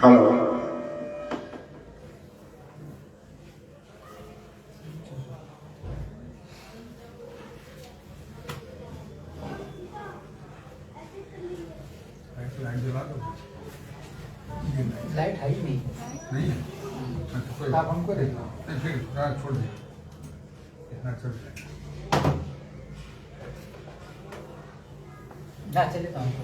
Hello light जला दो। Light है ही नहीं। नहीं है अच्छा, कोई आप हमको देखना। नहीं, फिर रात छोड़ दे इतना चल जाए। ना चले तो हमको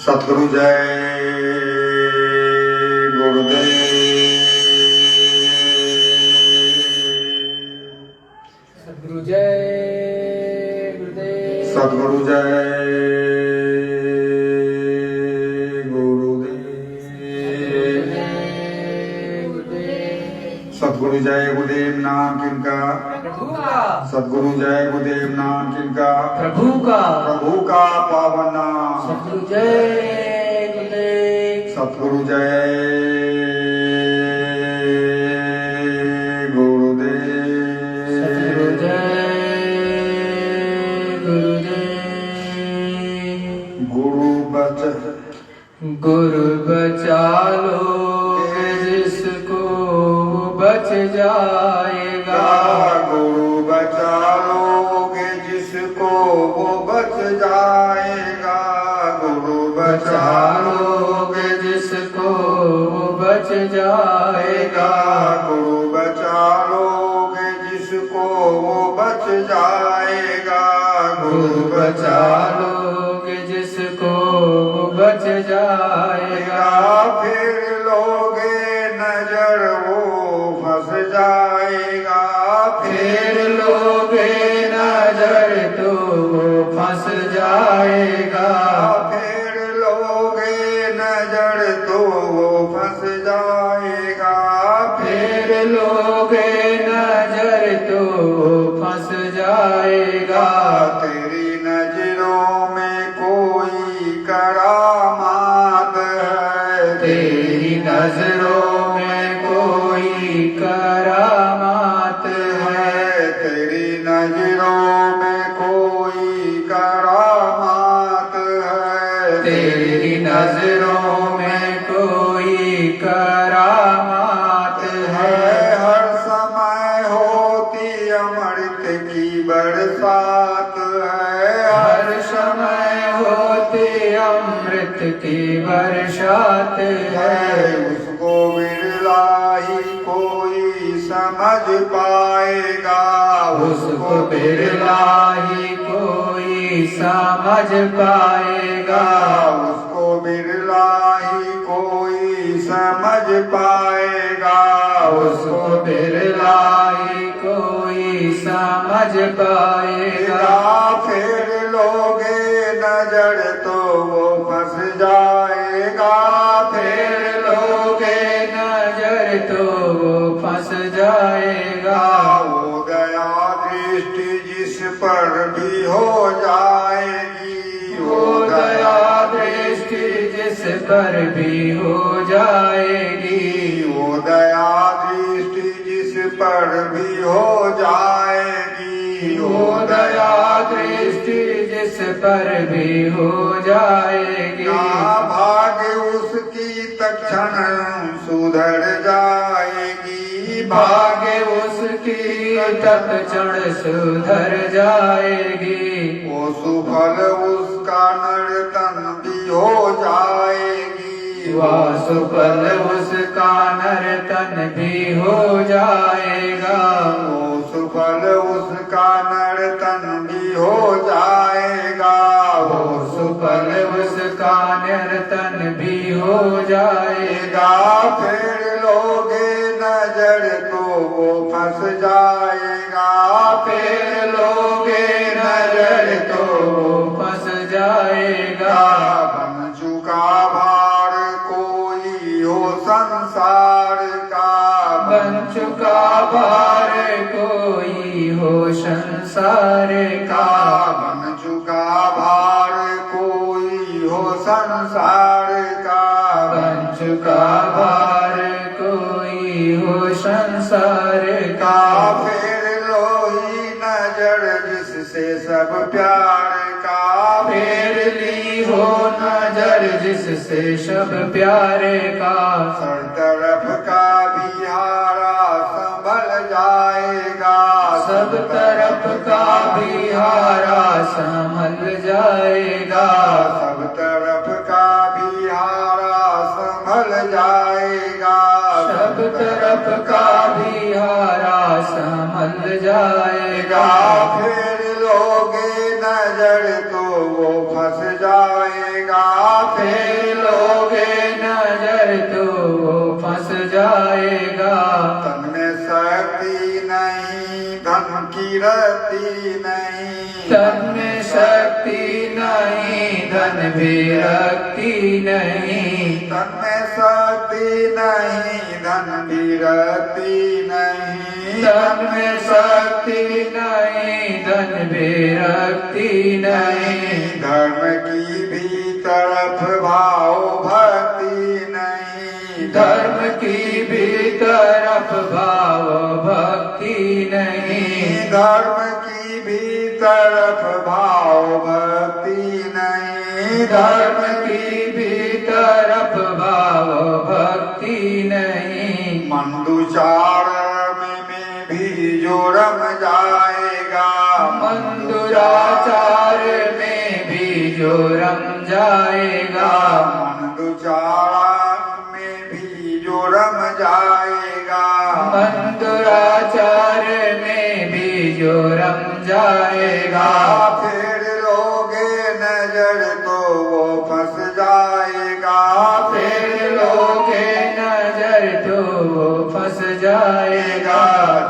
सतगुरु जय गुरुदेव। सद्गुरु जय गुरुदेव। सतगुरु जय गुरुदेव। सतगुरु जय गुरुदेव नाम किनका? प्रभु का। सतगुरु जय गुरुदेव नाम किनका? प्रभु का। प्रभु का पावन नाम। सद्गुरु जय गुरुदेव। सतगुरु जय गुरुदेव। सद्गुरु जय गुरुदेव। गुरु बच गुरु बचा लो जिसको बच जाएगा। गुरु बचा लोगे जिसको वो बच जाएगा। गुरु बचा लोगे जिसको बच जाएगा। गुरु बचा लोगे जिसको वो बच जाएगा। गुरु बचा लोगे जिसको बच जाएगा। फिर लोगे नजर वो फंस जाएगा। फिर लोगे नजर तो वो फंस जाएगा। फिर लोगे नजर तो वो फंस जाएगा। फिर लोगे नजर तो वो फंस जाएगा। तेरी नजरों में कोई करामात है। तेरी नजरों में कोई करामात है। तेरी नजरों में कोई करामात है। तेरी नजरों में कोई करामात है। हर समय होती अमृत की बरसात है। हर समय होती अमृत की बरसात है। उसको बिरला ही कोई समझ पाएगा। उसको बिरला ही कोई समझ पाएगा। उसको बिरला ही कोई समझ पाएगा। उसको बिरला ही कोई समझ पाएगा। फिर लोगे नजर तो वो फंस जाएगा। फिर लोगे नजर तो वो फंस जाएगा। वो दया दृष्टि जिस पर भी हो जाएगी। वो दया दृष्टि जिस पर भी हो जाएगी। वो दया दृष्टि जिस पर भी हो जाएगी। वो दया दृष्टि जिस पर भी हो जाएगी। भाग्य उसकी तक्षण सुधर जाएगी। भाग्य उसकी तत्क्षण सुधर जाएगी। वो सुफल उसका नर्तन भी हो जाएगी। वह सुफल उसका नर्तन भी हो जाएगा। वो सुफल उसका नर्तन भी हो जाएगा। वो सुफल उसका नर्तन भी हो जाएगा। फिर लोगे नजर तो वो फंस जाएगा। फिर लोगे नजर तो वो फंस जाएगा। बन चुका भार कोई हो संसार का। बन चुका भार कोई हो संसार का। बन चुका भार कोई हो संसार का। बन चुका भार कोई हो संसार का। फिर लोही नजर नजर जिससे सब प्यार का, फेर ली हो नजर जिससे सब प्यारे का, सर तरफ का भी हारा संभल जाएगा, सब तरफ का भी हारा संभल जाएगा, सब तरफ का भी हारा संभल जाएगा, सब तरफ का भी हारा संभल जाएगा, फिर लोगे नजर तो वो फंस जाएगा, फिर लोगे नजर तो वो फंस जाएगा, तन में शक्ति नहीं धन की रति नहीं, तन में शक्ति नहीं धन भी रखती नहीं, तन में शक्ति नहीं धन भी रति नहीं, तन में शक्ति नहीं धन भी रखती नहीं, धर्म की भी तरफ भाव भक्ति नहीं, धर्म की भी तरफ भाव भक्ति नहीं, धर्म की भी तरफ भाव भक्ति नहीं, धर्म की भी तरफ भाव भक्ति नहीं, मंदुचार में भी जो रम जाएगा, मंदुराचार में भी जो रम जाएगा, मंदुचार में भी जो रम जाएगा, मंदुराचार में भी जो रम जाएगा, फिर लोगे नजर तो वो फंस जाएगा, फिर लोगे नजर तो वो फंस जाएगा,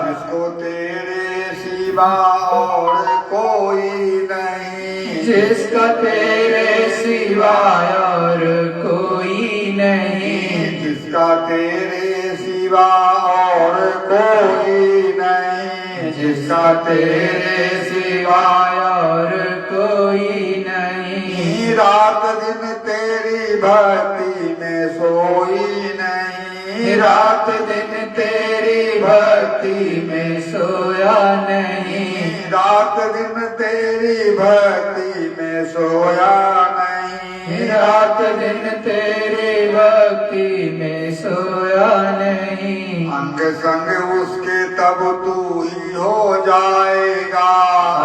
जिसको तेरे सिवा और कोई नहीं, जिसका तेरे सिवाय और कोई नहीं, जिसका तेरे सिवा और कोई नहीं, जिसका तेरे सिवाय और कोई नहीं, रात दिन तेरी भक्ति में सोई नहीं, रात दिन तेरी भक्ति में सोया नहीं, रात दिन तेरी भक्ति में सोया नहीं, रात दिन तेरी भक्ति में सोया नहीं, अंग संग उसके तब तू ही हो जाएगा,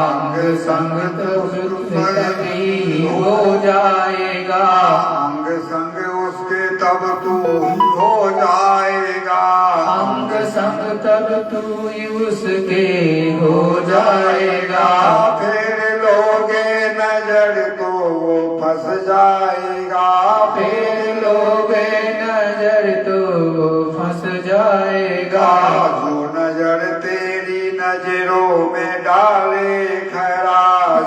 अंग संग तो तभी हो जाएगा, अंग संग उसके तब तू ही हो जाएगा, अंग संग तब तू ही उसके हो जाएगा, फिर लोगे नजर तो वो फंस जाएगा, फिर लोगे नजर तो वो फंस जाएगा, जो नजर तेरी नजरों में डाले खरा,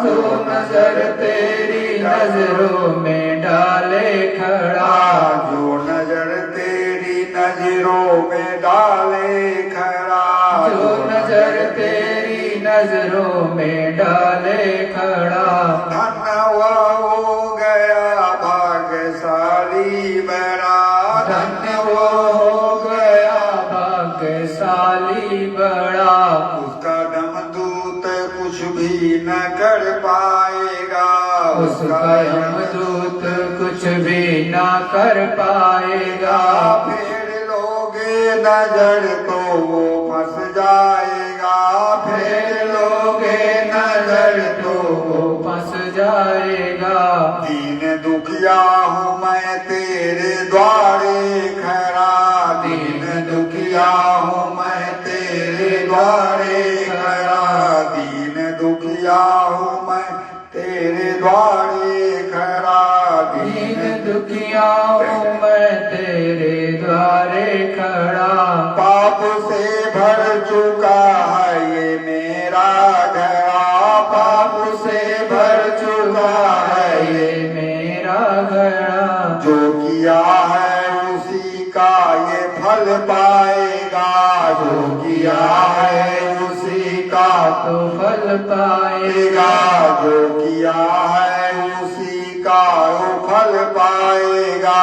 जो नजर तेरी नजरों में डाले खड़ा, जो नजर तेरी नजरों में डाले खरा, जो नजर तेरी नजरों में डाले खड़ा, धन वो हो गया भाग्यशाली बड़ा, धन्य वो हो गया भाग्यशाली बड़ा, उसका दमदूत कुछ भी न कर पाएगा, उसका यमदूत कुछ भी ना कर पाएगा, फिर लोगे नजर तो वो फंस जाएगा, फिर लोगे नजर तो वो फंस जाएगा, दीन दुखिया हूँ मैं तेरे द्वारे खरा, दीन दुखिया हूँ मैं तेरे द्वारे खरा, दीन दुखिया हूँ मैं तेरे द्वारे खरा, दीन दुखिया हूँ मैं तेरे द्वारे खड़ा, पाप से भर चुका है ये मेरा घड़ा, पाप से भर चुका है ये मेरा घड़ा, जो किया है उसी का ये फल पाएगा, जो किया है उसी का तो फल पाएगा, जो किया है उसी का वो फल पाएगा,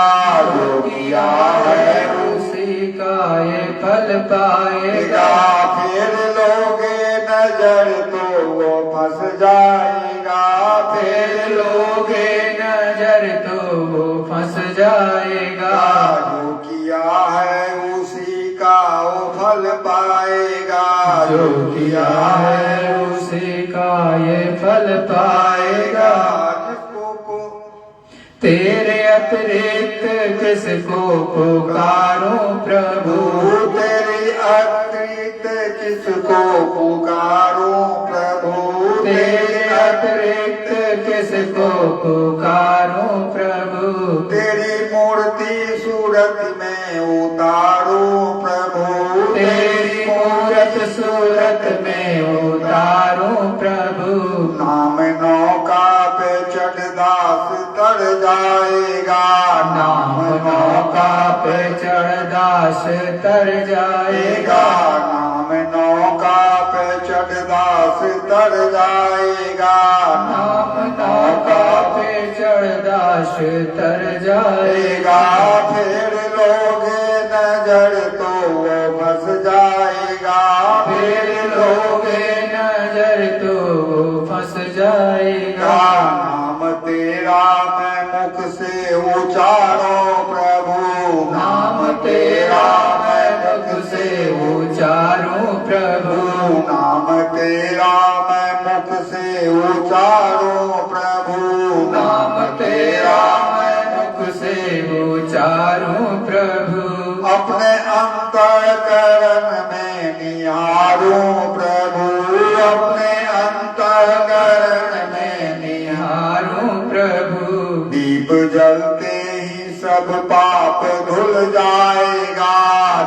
जो किया है उसी का ये फल पाएगा, फिर लोगे नजर नजर तो वो फंस जाएगा। फेर लोगे नजर तो वो फंस जाएगा। जो किया है उसी का वो फल पाएगा। जो किया है उसी का ये फल पाएगा। तेरे अतिरिक्त किसको पुकारूं प्रभु। तेरी अतिरिक्त किसको पुकारूं प्रभु। तेरे अतिरिक्त किसको पुकारूं प्रभु। तेरी मूर्ति सूरत में उतारूं प्रभु। तेरी मूरत सूरत में उतारूं प्रभु। नाम नौका पे चढ़ दास तर जाएगा। नाम नौका पे चढ़ दास तर जाएगा। नाम नौका पे चढ़ दास तर जाएगा। नाम नौका पे चढ़ दास तर जाएगा। फिर लोगे नजर तो वो फंस जाएगा। फिर लोगे नजर तो वो फंस जाएगा। नाम तेरा मैं मुख से उचारूं प्रभु। नाम तेरा मैं मुख से उचारूं प्रभु। नाम तेरा मैं मुख से उचारूं प्रभु। नाम तेरा मैं मुख से उचारूं प्रभु। अपने अंतःकरण में निहारूं प्रभु। अपने अंतःकरण में निहारूं प्रभु। दीप जलते ही सब पाप धुल जाएगा।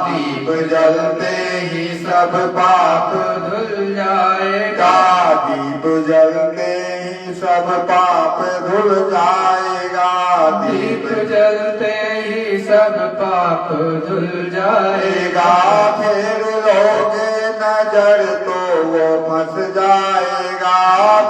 दीप जलते ही सब पाप धुल जाएगा। दीप जलते ही सब पाप धुल जाएगा। दीप जलते ही सब पाप धुल जाएगा। फिर लोगे नजर तो वो फंस जाएगा।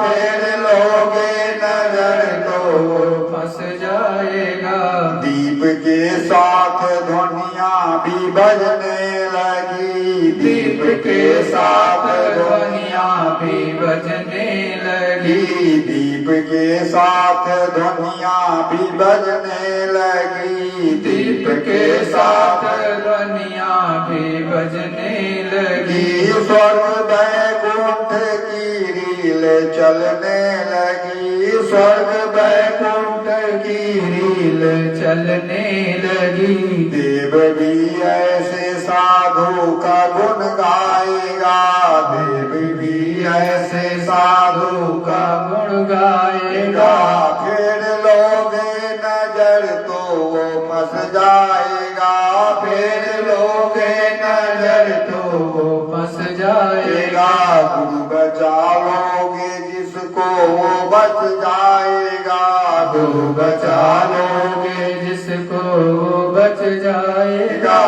फिर लोगे नजर तो वो फंस जाएगा। दीप के साथ ध्वनियाँ भी बजने लगी। दीप के साथ ध्वनियाँ भी बजने लगी। दीप के साथ ध्वनियाँ भी बजने लगी। दीप के साथ ध्वनियाँ भी बजने लगी। स्वर्ग बैकुंठ की रील चलने लगी। स्वर्ग बैकुंठ की रील चलने लगी। देव भी ऐसे साधु का गुण गाएगा। देव भी ऐसे साधु का गुण गाएगा। फिर लोगे नजर तो वो फंस जाएगा। फिर लोगे नजर तो वो फंस जाएगा। गुरु बचा लोगे जिसको वो बच जाएगा। गुरु बचा लोगे जिसको वो बच जाएगा।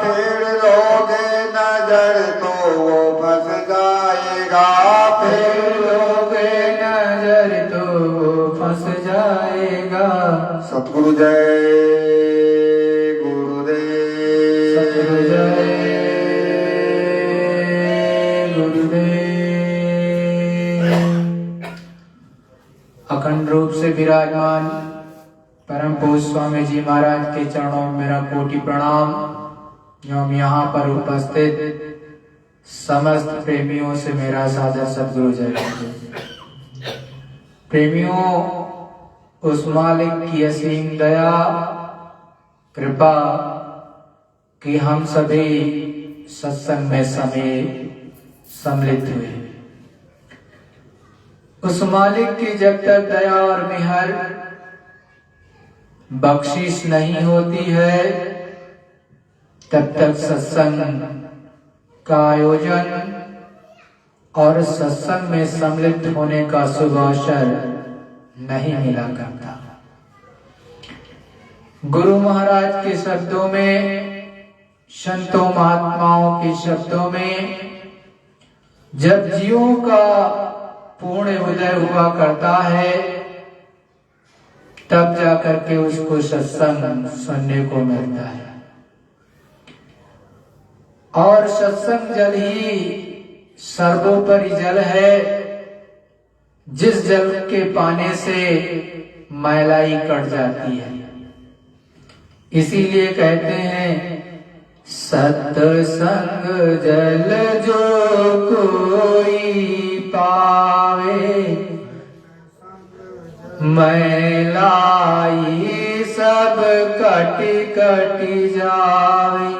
फिर लोगे नजर तो वो फंस जाएगा। फिर लोगे नजर तो वो फंस जाएगा। सतगुरु जय गुरुदेव। सतगुरु जय गुरुदेव। अखंड रूप से विराजमान परम पूज्य स्वामी जी महाराज के चरणों में मेरा कोटि प्रणाम। एवं यहाँ पर उपस्थित समस्त प्रेमियों से मेरा सादर सद्गुरु जय। प्रेमियों, उस मालिक की असीम दया कृपा कि हम सभी सत्संग में सम्मिलित हुए। उस मालिक की जब तक दया और मेहर बख्शिश नहीं होती है तब तक सत्संग का आयोजन और सत्संग में सम्मिलित होने का शुभ अवसर नहीं मिला करता। गुरु महाराज के शब्दों में, संतों महात्माओं के शब्दों में, जब जीवों का पूर्ण उदय हुआ करता है तब जाकर के उसको सत्संग सुनने को मिलता है। और सत्संग जल ही सर्वोपरि जल है, जिस जल के पाने से मैलाई कट जाती है। इसीलिए कहते हैं सत्संग जल जो कोई पावे, मैलाई सब कटी कटी जावे।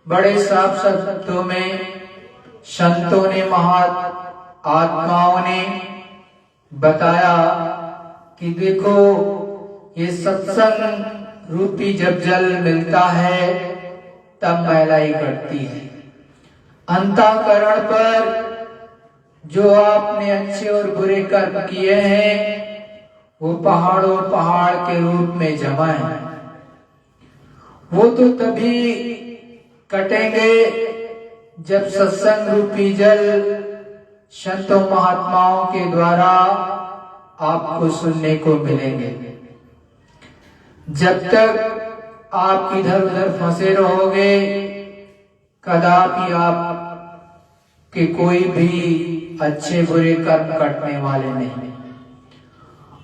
बड़े साफ शब्दों में संतों ने, महात्माओं ने बताया कि देखो, ये सत्संग रूपी जब जल मिलता है तब मैलाई कटती है। अंतःकरण पर जो आपने अच्छे और बुरे कर्म किए हैं वो पहाड़ों पहाड़ के रूप में जमा है। वो तो तभी कटेंगे जब सत्संग रूपी जल संतों महात्माओं के द्वारा आपको सुनने को मिलेंगे। जब तक आप इधर उधर फंसे रहोगे, कदापि आप के कोई भी अच्छे बुरे कर्म कटने वाले नहीं।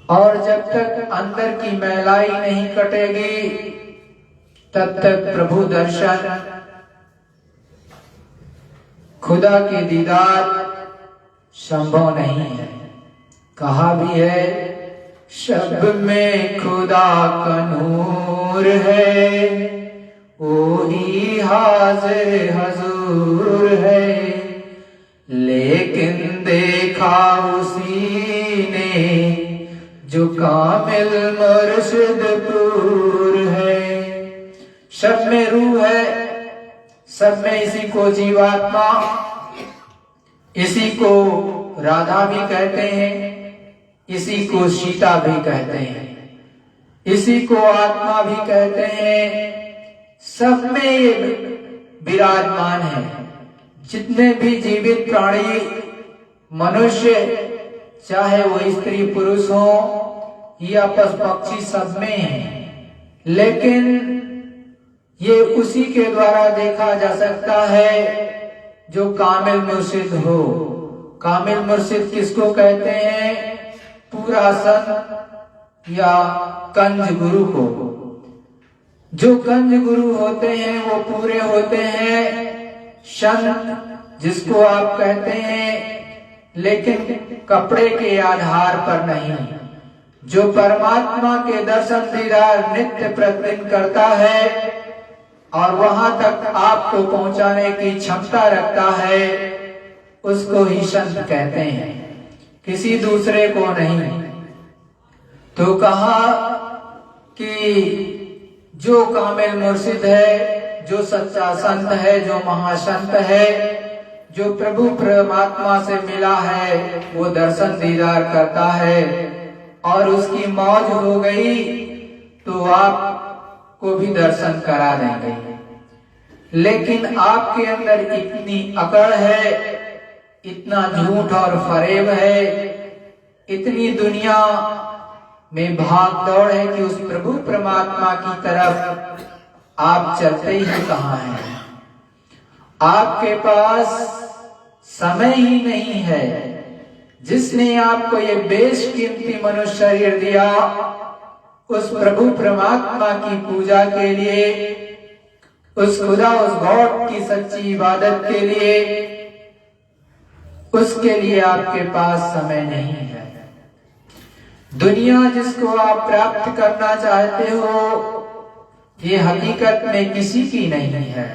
और जब तक अंदर की मैलाई नहीं कटेगी तब तक प्रभु दर्शन, खुदा के दीदार संभव नहीं है। कहा भी है, शब में खुदा का नूर है, वही हाजिर हजूर है, लेकिन देखा उसी ने जो कामिल मुर्शिद पूर है। सब में रूह है, सब में इसी को जीवात्मा, इसी को राधा भी कहते हैं, इसी को सीता भी कहते हैं, इसी को आत्मा भी कहते हैं। सब में ये विराजमान है। जितने भी जीवित प्राणी, मनुष्य, चाहे वो स्त्री पुरुष हो या पशु पक्षी, सब में है। लेकिन ये उसी के द्वारा देखा जा सकता है जो कामिल मुर्शिद हो। कामिल मुर्शिद किसको कहते हैं? पूरा संत या कंज गुरु को। जो कंज गुरु होते हैं वो पूरे होते हैं। संत जिसको आप कहते हैं, लेकिन कपड़े के आधार पर नहीं, जो परमात्मा के दर्शन दीदार नित्य प्रतिदिन करता है और वहां तक आपको पहुंचाने की क्षमता रखता है, उसको ही संत कहते हैं, किसी दूसरे को नहीं। तो कहा कि जो कामिल मुर्शिद है, जो सच्चा संत है, जो महासंत है, जो प्रभु परमात्मा से मिला है, वो दर्शन दीदार करता है और उसकी मौज हो गई तो आपको भी दर्शन करा देंगे। लेकिन आपके अंदर इतनी अकड़ है, इतना झूठ और फरेब है, इतनी दुनिया में भाग दौड़ है कि उस प्रभु परमात्मा की तरफ आप चलते ही कहाँ हैं। आपके पास समय ही नहीं है। जिसने आपको ये बेशकीमती मनुष्य शरीर दिया, उस प्रभु परमात्मा की पूजा के लिए, उस खुदा, उस गॉड की सच्ची इबादत के लिए, उसके लिए आपके पास समय नहीं है। दुनिया जिसको आप प्राप्त करना चाहते हो, ये हकीकत में किसी की नहीं है।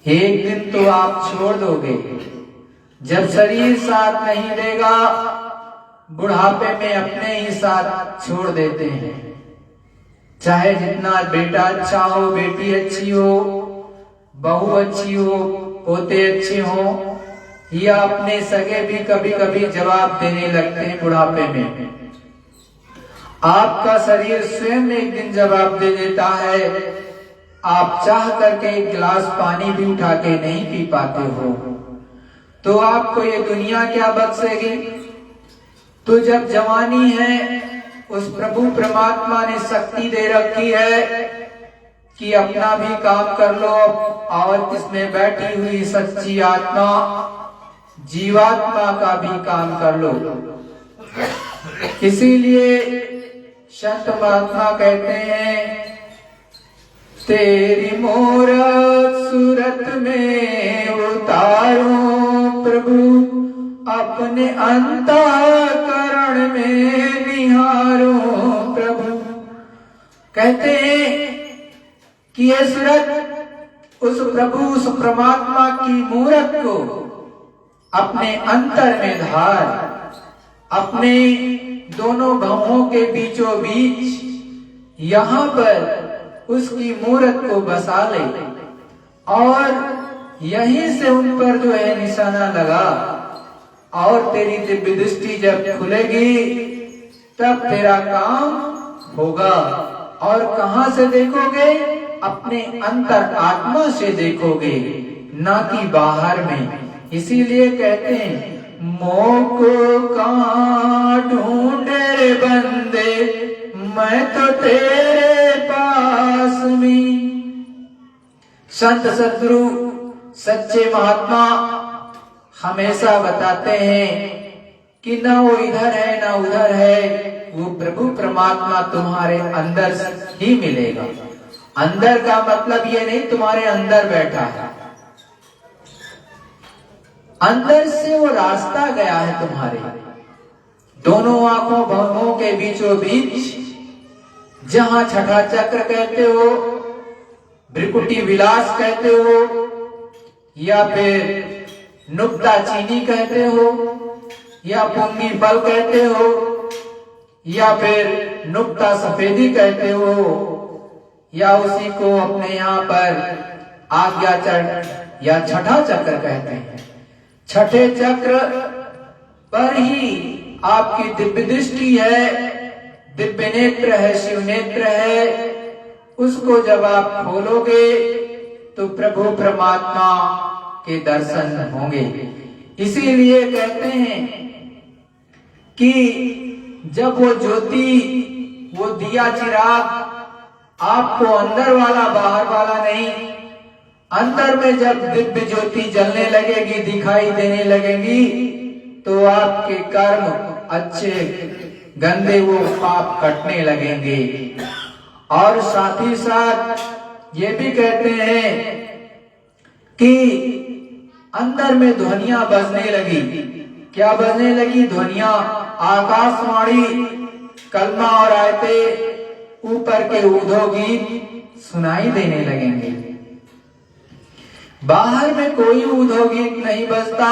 एक दिन तो आप छोड़ दोगे। जब शरीर साथ नहीं देगा, बुढ़ापे में अपने ही साथ छोड़ देते हैं। चाहे जितना बेटा अच्छा हो, बेटी अच्छी हो, बहू अच्छी हो, पोते अच्छे हो, या अपने सगे भी कभी कभी जवाब देने लगते हैं बुढ़ापे में। आपका शरीर स्वयं एक दिन जवाब दे देता है। आप चाह करके एक गिलास पानी भी उठा के नहीं पी पाते हो, तो आपको ये दुनिया क्या बख्शेगी? तो जब जवानी है, उस प्रभु परमात्मा ने शक्ति दे रखी है कि अपना भी काम कर लो और इसमें बैठी हुई सच्ची आत्मा जीवात्मा का भी काम कर लो। इसीलिए संत महात्मा कहते हैं, तेरी मूरत सूरत में उतारो प्रभु, अपने अंतःकरण में निहारो प्रभु। कहते हैं कि ये सूरत उस प्रभु उस परमात्मा की मूरत को अपने अंतर में धार, अपने दोनों भवों के बीचों बीच यहाँ पर उसकी मूरत को बसा ले और यहीं से उन पर जो है निशाना लगा, और तेरी दिव्य दृष्टि जब खुलेगी तब तेरा काम होगा। और कहां से देखोगे? अपने अंतर आत्मा से देखोगे, ना कि बाहर में। इसीलिए कहते हैं, मोको कहाँ ढूंढे रे बंदे, मैं तो तेरे पास में। संत सद्गुरु सच्चे महात्मा हमेशा बताते हैं कि ना वो इधर है ना उधर है, वो प्रभु परमात्मा तुम्हारे अंदर ही मिलेगा। अंदर का मतलब ये नहीं तुम्हारे अंदर बैठा है, अंदर से वो रास्ता गया है तुम्हारे दोनों आंखों भवों के बीचों बीच, जहां छठा चक्र कहते हो, भ्रिकुटी विलास कहते हो, या फिर नुक्ता चीनी कहते हो, या पुंगी बल कहते हो, या फिर नुक्ता सफेदी कहते हो, या उसी को अपने यहाँ पर आज्ञा चक्र या छठा चक्र कहते हैं। छठे चक्र पर ही आपकी दिव्य दृष्टि है, दिव्य नेत्र है, शिव नेत्र है। उसको जब आप खोलोगे तो प्रभु परमात्मा के दर्शन होंगे। इसीलिए कहते हैं कि जब वो ज्योति, वो दिया चिराग आपको अंदर वाला बाहर वाला नहीं, अंदर में जब दिव्य ज्योति जलने लगेगी, दिखाई देने लगेगी, तो आपके कर्म अच्छे गंदे वो पाप कटने लगेंगे। और साथ ही साथ ये भी कहते हैं कि अंदर में ध्वनियां बजने लगी। क्या बजने लगी? ध्वनियां, आकाशवाणी, कलमा और आयते, ऊपर के उद्योग गीत सुनाई देने लगेंगे। बाहर में कोई उद्योग गीत नहीं बजता,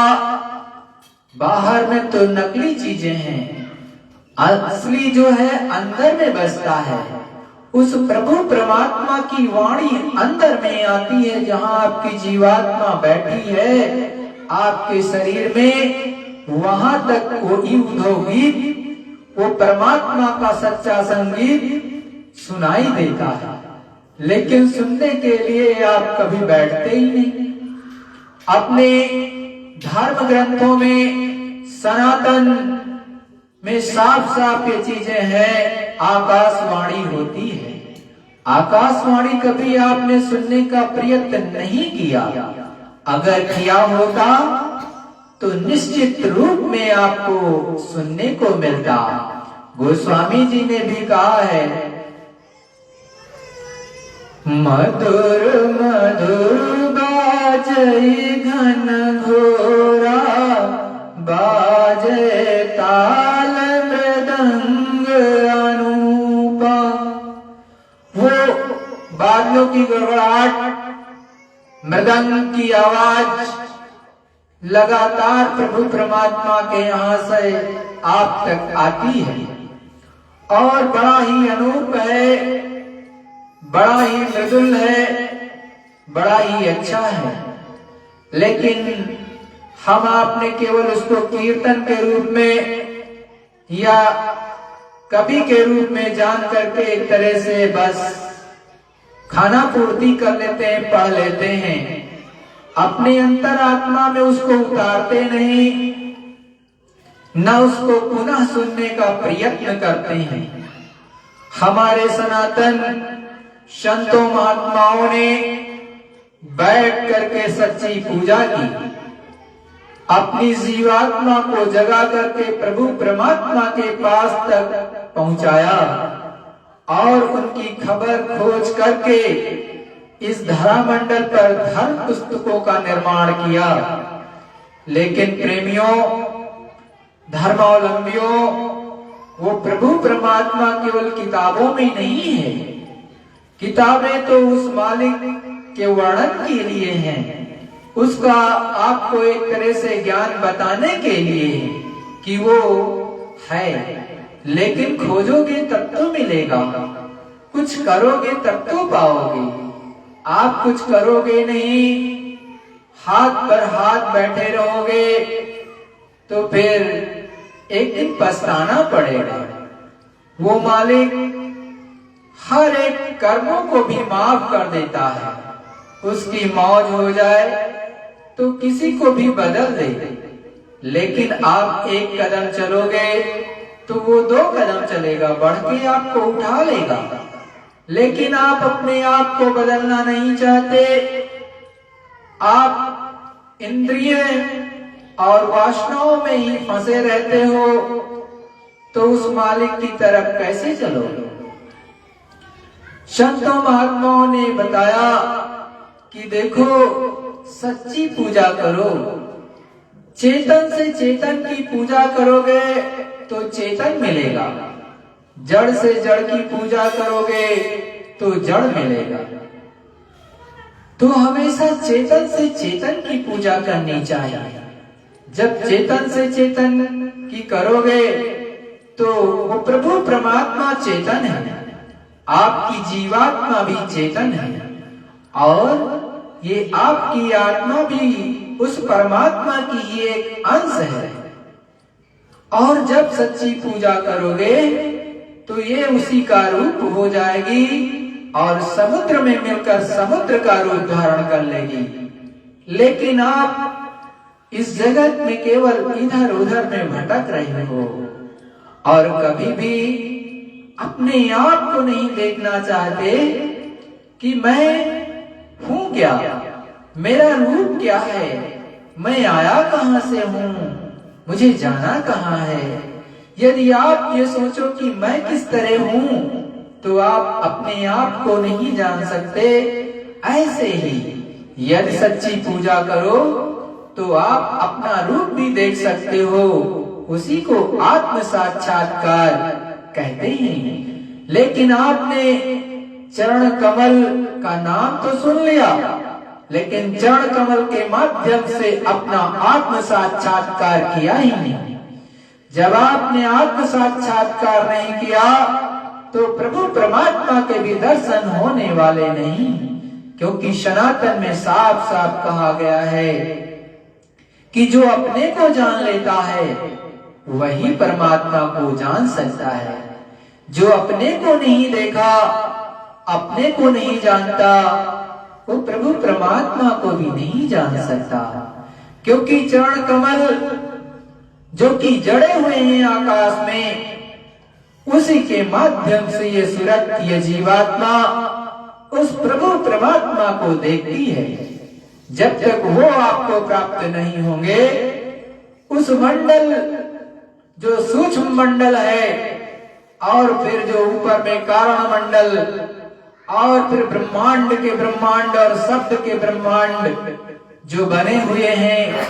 बाहर में तो नकली चीजें हैं, असली जो है अंदर में बजता है। उस प्रभु परमात्मा की वाणी अंदर में आती है, जहां आपकी जीवात्मा बैठी है आपके शरीर में, वहां तक वही उद्योग गीत, वो परमात्मा का सच्चा संगीत सुनाई देता है। लेकिन सुनने के लिए आप कभी बैठते ही नहीं। अपने धर्म ग्रंथों में सनातन में साफ साफ ये चीजें हैं, आकाशवाणी होती है। आकाशवाणी कभी आपने सुनने का प्रयत्न नहीं किया। अगर किया होता तो निश्चित रूप में आपको सुनने को मिलता। गोस्वामी जी ने भी कहा है, मधुर मधुर बाजै घन घोरा, बाजे ताल मृदंग अनूपा। वो बादलों की गड़गड़ाहट, मृदंग की आवाज लगातार प्रभु परमात्मा के यहाँ से आप तक आती है और बड़ा ही अनूप है, बड़ा ही मृदुल है, बड़ा ही अच्छा है। लेकिन हम आपने केवल उसको कीर्तन के रूप में या कवि के रूप में जान करके एक तरह से बस खाना पूर्ति कर लेते हैं, पढ़ लेते हैं, अपने अंतरात्मा में उसको उतारते नहीं, न उसको पुनः सुनने का प्रयत्न करते हैं। हमारे सनातन संतों महात्माओं ने बैठ करके सच्ची पूजा की, अपनी जीवात्मा को जगा करके प्रभु परमात्मा के पास तक पहुंचाया और उनकी खबर खोज करके इस धरामंडल पर धर्म पुस्तकों का निर्माण किया। लेकिन प्रेमियों, धर्मावलंबियों, वो प्रभु परमात्मा केवल किताबों में नहीं है। किताबें तो उस मालिक के वर्णन के लिए हैं, उसका आपको एक तरह से ज्ञान बताने के लिए कि वो है। लेकिन खोजोगे तब तो मिलेगा, कुछ करोगे तब तो पाओगे। आप कुछ करोगे नहीं, हाथ पर हाथ बैठे रहोगे तो फिर एक दिन पछताना पड़ेगा। वो मालिक हर एक कर्मों को भी माफ कर देता है। उसकी मौज हो जाए तो किसी को भी बदल दे, लेकिन आप एक कदम चलोगे तो वो 2 कदम चलेगा, बढ़ के आपको उठा लेगा। लेकिन आप अपने आप को बदलना नहीं चाहते, आप इंद्रिय और वासनाओं में ही फंसे रहते हो, तो उस मालिक की तरफ कैसे चलोगे? संतों महात्माओं ने बताया कि देखो, सच्ची पूजा करो, चेतन से चेतन की पूजा करोगे तो चेतन मिलेगा, जड़ से जड़ की पूजा करोगे तो जड़ मिलेगा। तो हमेशा चेतन से चेतन की पूजा करनी चाहिए। जब चेतन से चेतन की करोगे तो वो प्रभु परमात्मा चेतन है, आपकी जीवात्मा भी चेतन है और ये आपकी आत्मा भी उस परमात्मा की ही एक अंश है। और जब सच्ची पूजा करोगे तो ये उसी का रूप हो जाएगी और समुद्र में मिलकर समुद्र का रूप धारण कर लेगी। लेकिन आप इस जगत में केवल इधर उधर में भटक रहे हो और कभी भी अपने आप को नहीं देखना चाहते कि मैं हूं क्या, मेरा रूप क्या है, मैं आया कहां से हूं, मुझे जाना कहां है। यदि आप ये सोचो कि मैं किस तरह हूं तो आप अपने आप को नहीं जान सकते। ऐसे ही यदि सच्ची पूजा करो तो आप अपना रूप भी देख सकते हो, उसी को आत्म साक्षात्कार कहते हैं। लेकिन आपने चरण कमल का नाम तो सुन लिया, लेकिन चरण कमल के माध्यम से अपना आत्म साक्षात्कार किया ही नहीं। जब आपने आत्म साक्षात्कार नहीं किया तो प्रभु परमात्मा के भी दर्शन होने वाले नहीं, क्योंकि सनातन में साफ साफ कहा गया है कि जो अपने को जान लेता है वही परमात्मा को जान सकता है। जो अपने को नहीं देखा, अपने को नहीं जानता, वो प्रभु परमात्मा को भी नहीं जान सकता। क्योंकि चरण कमल जो कि जड़े हुए हैं आकाश में, उसी के माध्यम से ये सुरत, ये जीवात्मा उस प्रभु परमात्मा को देखती है। जब तक वो आपको प्राप्त नहीं होंगे, उस मंडल जो सूक्ष्म मंडल है और फिर जो ऊपर में कारण मंडल और फिर ब्रह्मांड के ब्रह्मांड और शब्द के ब्रह्मांड जो बने हुए हैं,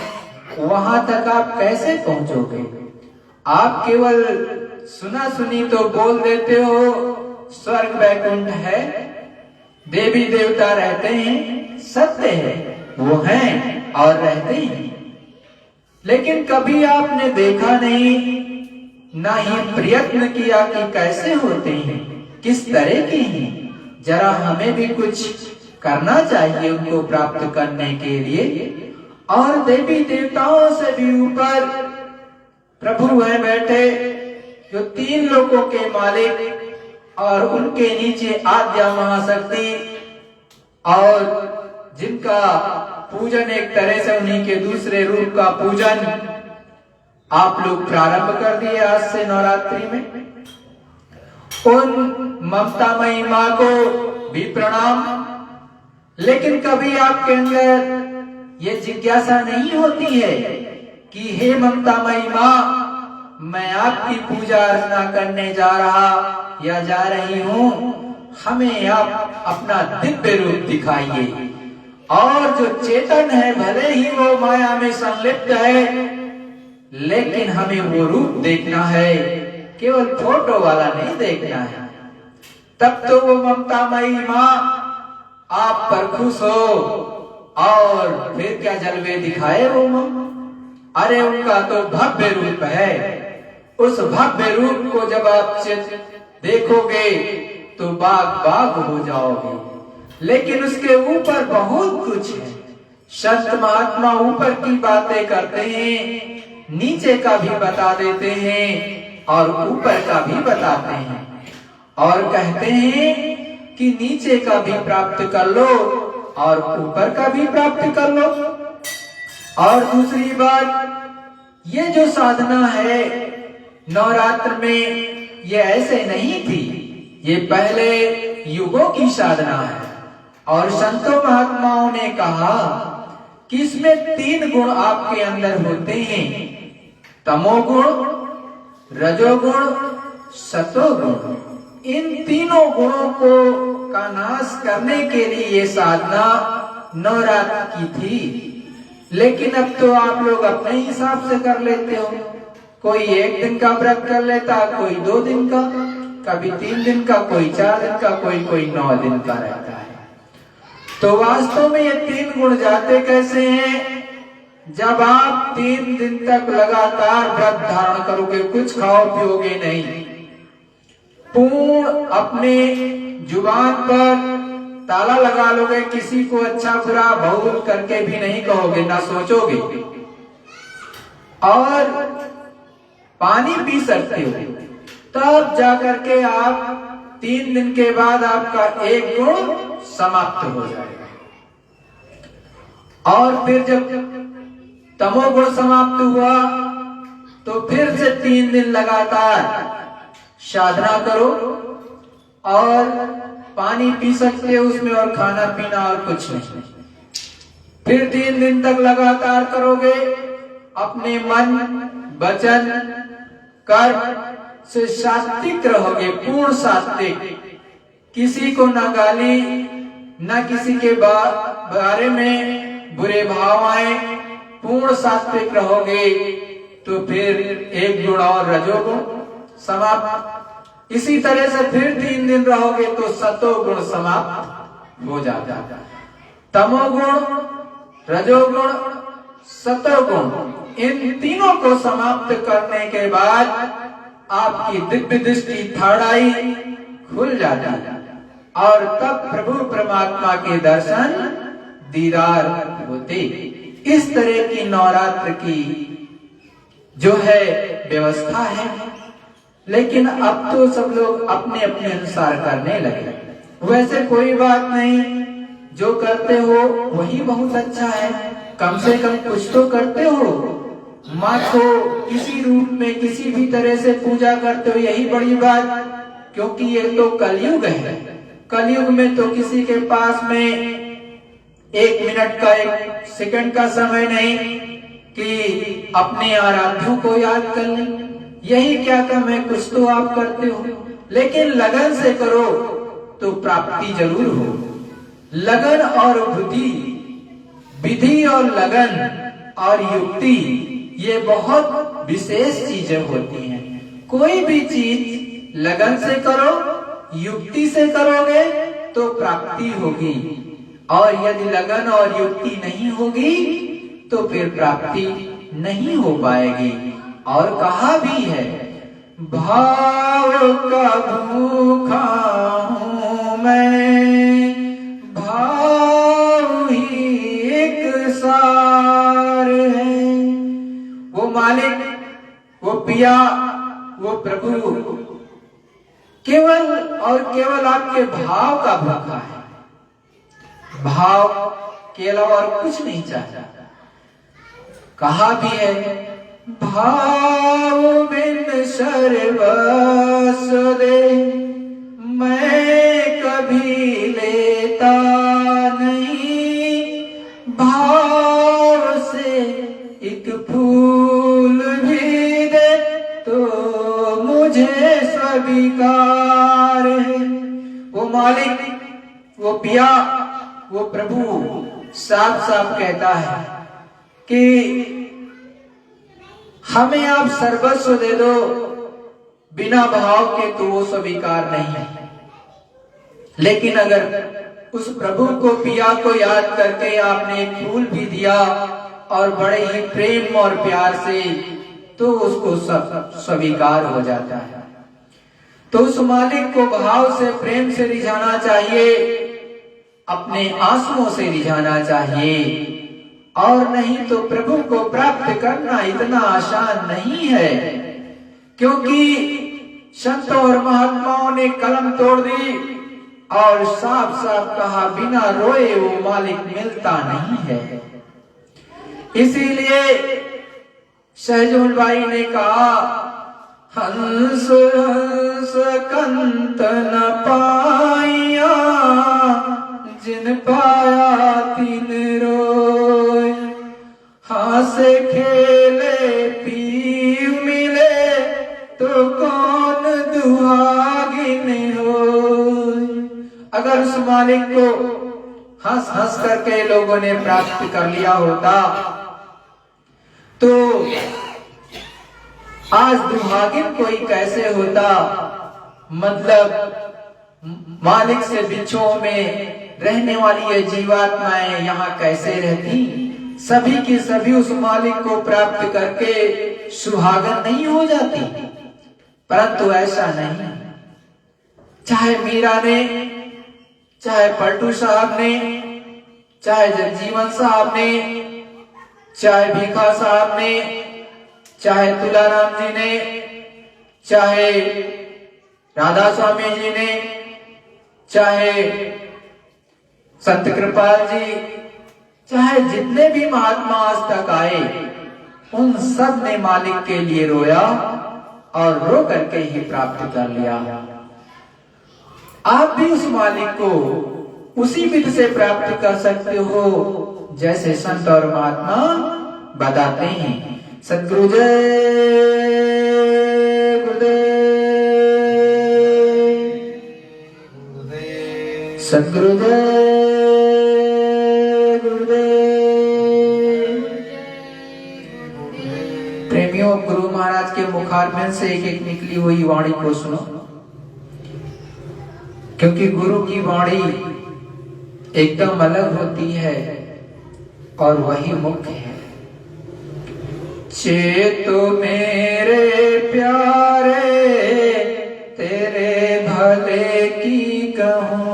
वहां तक आप कैसे पहुंचोगे? आप केवल सुना सुनी तो बोल देते हो स्वर्ग वैकुंठ है, देवी देवता रहते हैं, सत्य है, वो हैं और रहते हैं। लेकिन कभी आपने देखा नहीं, ना ही प्रयत्न किया कि कैसे होते हैं, किस तरह के हैं। जरा हमें भी कुछ करना चाहिए उनको प्राप्त करने के लिए। और देवी देवताओं से भी ऊपर प्रभु है बैठे, जो 3 लोकों के मालिक और उनके नीचे आद्या महाशक्ति, और जिनका पूजन एक तरह से उन्हीं के दूसरे रूप का पूजन आप लोग प्रारंभ कर दिए आज से नवरात्रि में। उन ममतामयी माँ को भी प्रणाम। लेकिन कभी आपके अंदर ये जिज्ञासा नहीं होती है कि हे ममतामयी माँ, मैं आपकी पूजा अर्चना करने जा रहा या जा रही हूँ, हमें आप अपना दिव्य रूप दिखाइए। और जो चेतन है, भले ही वो माया में संलिप्त है, लेकिन हमें वो रूप देखना है, केवल फोटो वाला नहीं देखना है। तब तो वो ममतामयी माँ आप पर खुश हो और फिर क्या जलवे दिखाए वो माँ। अरे उनका तो भव्य रूप है। उस भव्य रूप को जब आप देखोगे तो बाग बाग हो जाओगे। लेकिन उसके ऊपर बहुत कुछ है। संत महात्मा ऊपर की बातें करते हैं, नीचे का भी बता देते हैं और ऊपर का भी बताते हैं, और कहते हैं कि नीचे का भी प्राप्त कर लो और ऊपर का भी प्राप्त कर लो। और दूसरी बात, ये जो साधना है नवरात्र में, ये ऐसे नहीं थी, ये पहले युगों की साधना है। और संतों महात्माओं ने कहा कि इसमें 3 गुण आपके अंदर होते हैं, तमोगुण, रजोगुण, सतोगुण। इन तीनों गुणों को का नाश करने के लिए ये साधना नवरात्र की थी। लेकिन अब तो आप लोग अपने हिसाब से कर लेते हो। कोई 1 दिन का व्रत कर लेता, कोई 2 दिन का, कभी 3 दिन का, कोई 4 दिन का, कोई 9 दिन का रहता है। तो वास्तव में ये 3 गुण जाते कैसे हैं? जब आप 3 दिन तक लगातार व्रत धारण करोगे, कुछ खाओ पियोगे नहीं, पूर्ण अपने जुबान पर ताला लगा लोगे, किसी को अच्छा बुरा भूल करके भी नहीं कहोगे, ना सोचोगे, और पानी पी सकते हो, तब जाकर के आप 3 दिन के बाद आपका 1 गुण समाप्त हो जाएगा। और फिर जब तमोगुण समाप्त हुआ तो फिर से 3 दिन लगातार साधना करो और पानी पी सकते हो उसमें, और खाना पीना और कुछ नहीं। फिर 3 दिन तक लगातार करोगे, अपने मन, वचन, कर्म से सात्विक रहोगे, पूर्ण सात्विक। किसी को ना गाली, ना किसी के बारे में बुरे भाव आए, पूर्ण सात्विक रहोगे तो फिर 1 गुण और रजोगुण समाप्त। इसी तरह से फिर 3 दिन रहोगे तो सतोगुण समाप्त हो जाता। तमोगुण, रजोगुण, सतोगुण, इन तीनों को समाप्त करने के बाद आपकी दिव्य दृष्टि, थर्ड आई खुल जाती है, और तब प्रभु परमात्मा के दर्शन, दीदार होते। इस तरह की नवरात्र की जो है व्यवस्था है। लेकिन अब तो सब लोग अपने अपने अनुसार करने लगे। वैसे कोई बात नहीं, जो करते हो वही बहुत अच्छा है। कम से कम कुछ तो करते हो, माँ को किसी रूप में किसी भी तरह से पूजा करते हो, यही बड़ी बात। क्योंकि ये तो कलयुग है। कलयुग में तो किसी के पास में 1 मिनट का, 1 सेकंड का समय नहीं कि अपने आराध्यों को याद कर लें। यही क्या कम है, कुछ तो आप करते हो। लेकिन लगन से करो तो प्राप्ति जरूर हो। लगन और बुद्धि, विधि और लगन और युक्ति, ये बहुत विशेष चीजें होती हैं। कोई भी चीज लगन से करो, युक्ति से करोगे तो प्राप्ति होगी, और यदि लगन और युक्ति नहीं होगी तो फिर प्राप्ति नहीं हो पाएगी। और कहा भी है, भाव का भूखा हूं मैं, भाव ही एक सार है। वो मालिक, वो पिया, वो प्रभु केवल और केवल आपके भाव का भूखा है। भाव के अलावा और कुछ नहीं चाहता। कहा भी है, भाव बिन सर्वस्व दे मुझे स्वीकार है। वो मालिक, वो पिया, वो प्रभु साफ साफ कहता है कि हमें आप सर्वस्व दे दो, बिना भाव के तो वो स्वीकार नहीं है। लेकिन अगर उस प्रभु को, पिया को याद करके आपने एक फूल भी दिया और बड़े ही प्रेम और प्यार से, तो उसको सब स्वीकार हो जाता है। तो उस मालिक को भाव से, प्रेम से रिझाना चाहिए, अपने आंसुओं से रिझाना चाहिए। और नहीं तो प्रभु को प्राप्त करना इतना आसान नहीं है, क्योंकि संतों और महात्माओं ने कलम तोड़ दी और साफ साफ कहा, बिना रोए वो मालिक मिलता नहीं है। इसीलिए सहजोल बाई ने कहा, हंस हंस कंत न पाया, जिन पाया तिन रोय। हासे खेले पीव मिले, तो कौन दुहागिन होय। अगर उस मालिक को हंस हंस करके लोगों ने प्राप्त कर लिया होता, तो आज दुहागिन कोई कैसे होता। मतलब मालिक से बिच्छुओं में रहने वाली ये जीवात्माएं यहाँ कैसे रहती। सभी की सभी उस मालिक को प्राप्त करके सुहागन नहीं हो जाती, परंतु ऐसा नहीं। चाहे मीरा ने, चाहे पलटू साहब ने, चाहे जगजीवन साहब ने, चाहे भीखा साहब ने, चाहे तुलाराम जी ने, चाहे राधा स्वामी जी ने, चाहे संत कृपाल जी, चाहे जितने भी महात्मा आज तक आए, उन सब ने मालिक के लिए रोया और रो करके ही प्राप्त कर लिया। आप भी उस मालिक को उसी विधि से प्राप्त कर सकते हो जैसे संत और महात्मा बताते हैं। सद्गुरु जय गुरुदेव, सद्गुरु जय गुरुदेव। प्रेमियों, गुरु महाराज के मुखारबिंद से एक एक निकली हुई वाणी को सुनो, क्योंकि गुरु की वाणी एकदम अलग होती है और वही मुख्य है। चेतो मेरे प्यारे, तेरे भले की कहूं,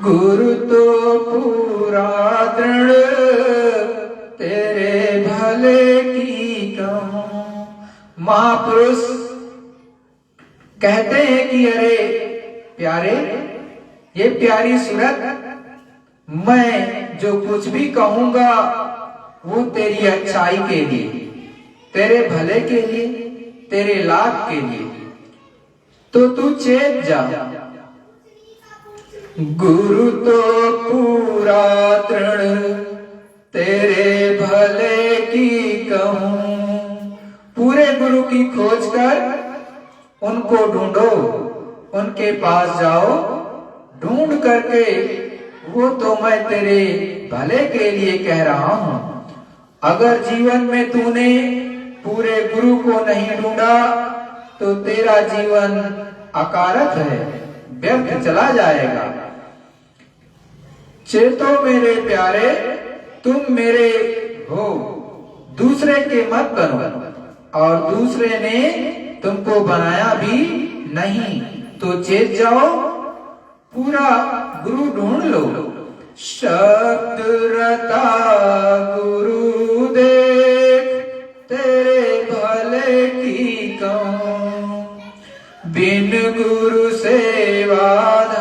गुरु तो पूरा दृढ़, तेरे भले की कहूं। महापुरुष कहते हैं कि अरे प्यारे, ये प्यारी सूरत, मैं जो कुछ भी कहूंगा वो तेरी अच्छाई के लिए, तेरे भले के लिए, तेरे लाभ के लिए, तो तू चेत जा। गुरु तो पूरा दृढ़, तेरे भले की कहूं। पूरे गुरु की खोज कर उनको ढूंढो, उनके पास जाओ, ढूंढ करके वो तो मैं तेरे भले के लिए कह रहा हूं। अगर जीवन में तूने पूरे गुरु को नहीं ढूंढा तो तेरा जीवन अकारक है, व्यर्थ चला जाएगा। चेतो मेरे प्यारे, तुम मेरे हो, दूसरे के मत बनो, और दूसरे ने तुमको बनाया भी नहीं, तो चेत जाओ, पूरा गुरु ढूंढ लो। शब्द रता गुरु देख, तेरे भले की कहूं, बिन गुरु सेवाधार,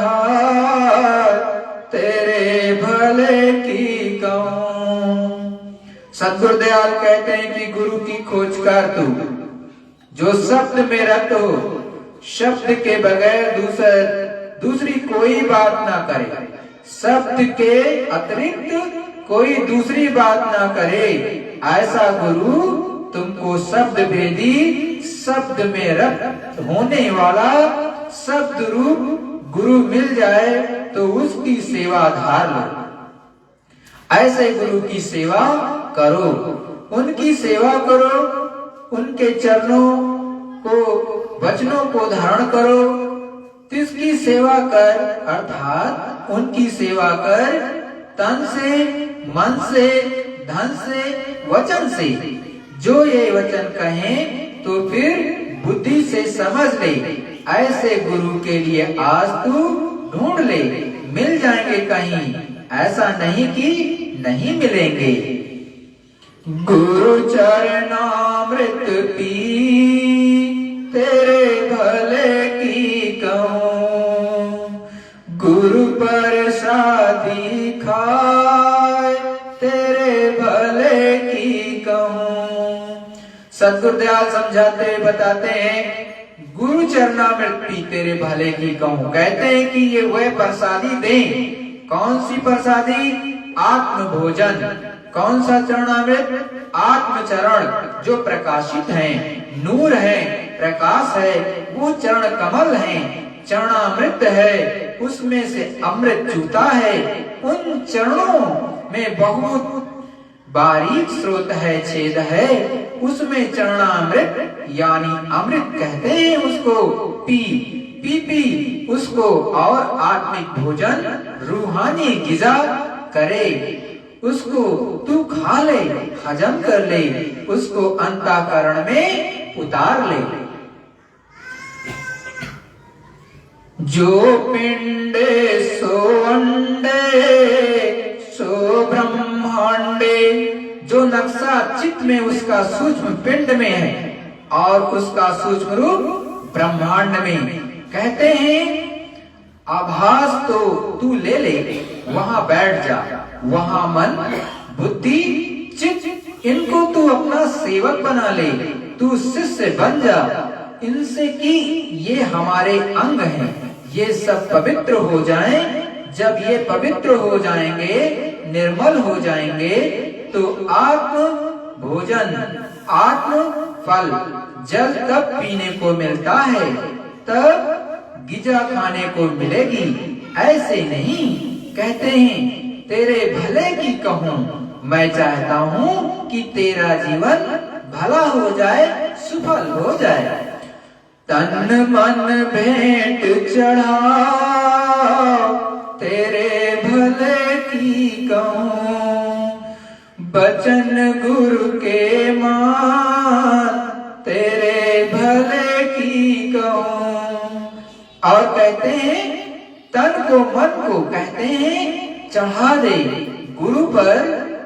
तेरे भले की कहूं। सद्गुरुदयाल कहते हैं कि गुरु की खोज कर तू, जो शब्द में रत हो, शब्द के बगैर दूसरी कोई बात ना करे, शब्द के अतिरिक्त कोई दूसरी बात ना करे। ऐसा गुरु तुमको शब्द भेदी शब्द में रक्त होने वाला शब्द रूप गुरु मिल जाए तो उसकी सेवा धार लो। ऐसे गुरु की सेवा करो, उनकी सेवा करो, उनके चरणों को वचनों को धारण करो। तिसकी सेवा कर अर्थात उनकी सेवा कर तन से, मन से, धन से, वचन से। जो ये वचन कहें तो फिर बुद्धि से समझ ले। ऐसे गुरु के लिए आज तू ढूंढ ले, मिल जाएंगे कहीं, ऐसा नहीं कि नहीं मिलेंगे। गुरु चरणामृत पी तेरे भले की कहूँ, गुरु प्रसादी खाए तेरे भले की कहूँ। सद्गुरुदयाल समझाते हुए बताते हैं गुरु चरणामृत पी तेरे भले की कहूँ। कहते हैं कि ये वह प्रसादी दें। कौन सी प्रसादी? आत्म भोजन। कौन सा चरणामृत? आत्म चरण जो प्रकाशित हैं, नूर है, प्रकाश है, वो चरण कमल हैं, चरणामृत है, उसमें से अमृत चूता है। उन चरणों में बहुत बारीक स्रोत है, छेद है, उसमें चरणामृत यानी अमृत कहते हैं उसको। पी पी पी उसको और आत्मिक भोजन रूहानी गिजा करे, उसको तू खा ले, हजम कर ले, उसको अंतःकरण में उतार ले। जो पिंडे सो अंडे सो ब्रह्मांडे। जो नक्शा चित्त में उसका सूक्ष्म पिंड में है और उसका सूक्ष्म रूप ब्रह्मांड में। कहते हैं आभास तो तू ले ले, वहां बैठ जा, वहां मन, बुद्धि, चित्त इनको तू अपना सेवक बना ले, तू शिष्य बन जा इनसे कि ये हमारे अंग हैं, ये सब पवित्र हो जाएं। जब ये पवित्र हो जाएंगे, निर्मल हो जाएंगे, तो आत्म भोजन, आत्म फल जल तब पीने को मिलता है, तब गिजा खाने को मिलेगी। ऐसे नहीं। कहते हैं तेरे भले की कहूँ, मैं चाहता हूँ कि तेरा जीवन भला हो जाए, सुफल हो जाए। तन मन भेंट चढ़ाओ तेरे भले की कहूँ, बचन गुरु के मान तेरे भले की कहूँ। और कहते हैं तन को मन को कहते हैं चढ़ा दे, गुरु पर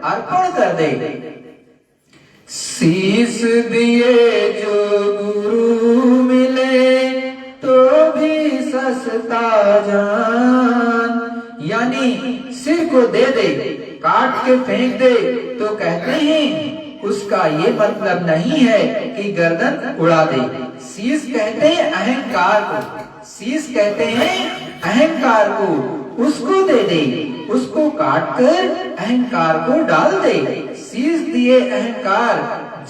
अर्पण कर दे। शीश दिए जो गुरु मिले तो भी सस्ता जान। यानी सिर को दे दे, काट के फेंक दे, तो कहते हैं उसका ये मतलब नहीं है कि गर्दन उड़ा दे। शीश कहते हैं अहंकार को, शीश कहते हैं अहंकार को, उसको दे दे, उसको काट कर अहंकार को डाल दे। शीश दिए अहंकार,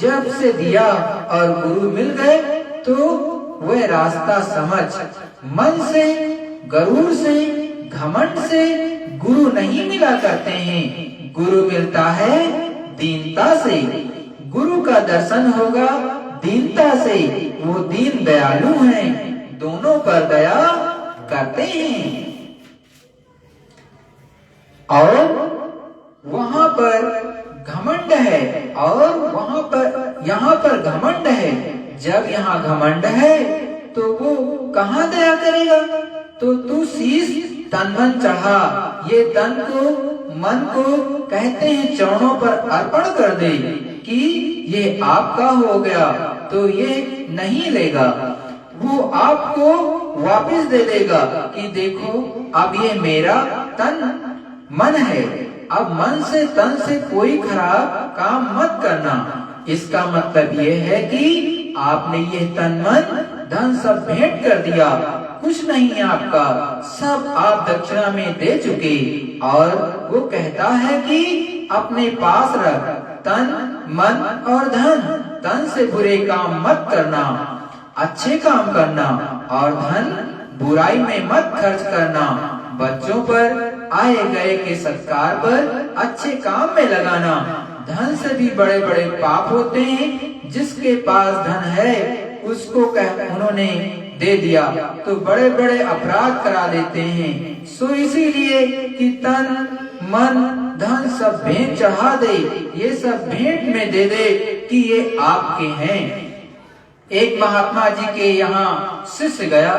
जब से दिया और गुरु मिल गए तो वह रास्ता समझ। मन से, गरूर से, घमंड से गुरु नहीं मिला करते हैं, गुरु मिलता है दीनता से। गुरु का दर्शन होगा दीनता से, वो दीन दयालु हैं, दोनों पर दया करते हैं। और वहां पर घमंड है और वहां पर, यहाँ पर घमंड है। जब यहाँ घमंड है तो वो कहाँ दया करेगा? तो तू शीश तन मन चढ़ा, ये तन को मन को कहते हैं चरणों पर अर्पण कर दे कि ये आपका हो गया, तो ये नहीं लेगा, वो आपको वापस दे देगा कि देखो अब ये मेरा तन मन है, अब मन से तन से कोई खराब काम मत करना। इसका मतलब ये है कि आपने ये तन मन धन सब भेंट कर दिया, कुछ नहीं है आपका, सब आप दक्षिणा में दे चुके। और वो कहता है कि अपने पास रख तन मन और धन, तन से बुरे काम मत करना। अच्छे काम करना और धन बुराई में मत खर्च करना। बच्चों पर आए गए के सत्कार पर अच्छे काम में लगाना। धन से भी बड़े बड़े पाप होते हैं। जिसके पास धन है उसको उन्होंने दे दिया तो बड़े बड़े अपराध करा देते हैं। सो इसीलिए कि तन मन धन सब भेंट चढ़ा दे, ये सब भेंट में दे दे कि ये आपके हैं। एक महात्मा जी के यहाँ शिष्य गया।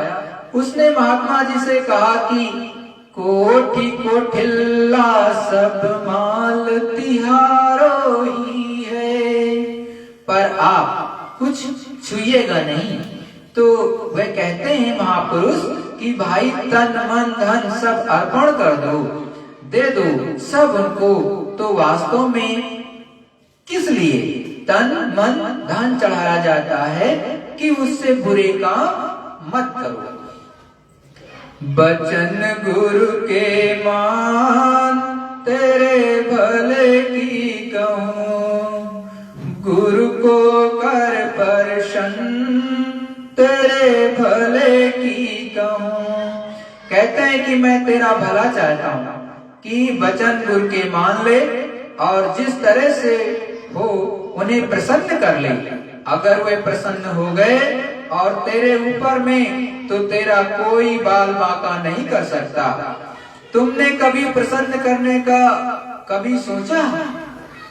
उसने महात्मा जी से कहा कि कोठी कोठिल्ला सब माल तिहारो ही है, पर आप कुछ छुइएगा नहीं। तो वे कहते हैं महापुरुष कि भाई तन मन धन सब अर्पण कर दो, दे दो सब उनको। तो वास्तव में किस लिए तन मन धन चढ़ाया जाता है कि उससे बुरे काम मत करो। बचन गुरु के मान तेरे भले की कहूँ, गुरु को कर प्रसन्न तेरे भले की कहूँ। कहते हैं कि मैं तेरा भला चाहता हूँ कि वचन गुरु के मान ले और जिस तरह से हो उन्हें प्रसन्न कर ले। अगर वे प्रसन्न हो गए और तेरे ऊपर में तो तेरा कोई बाल बांका नहीं कर सकता। तुमने कभी प्रसन्न करने का कभी सोचा?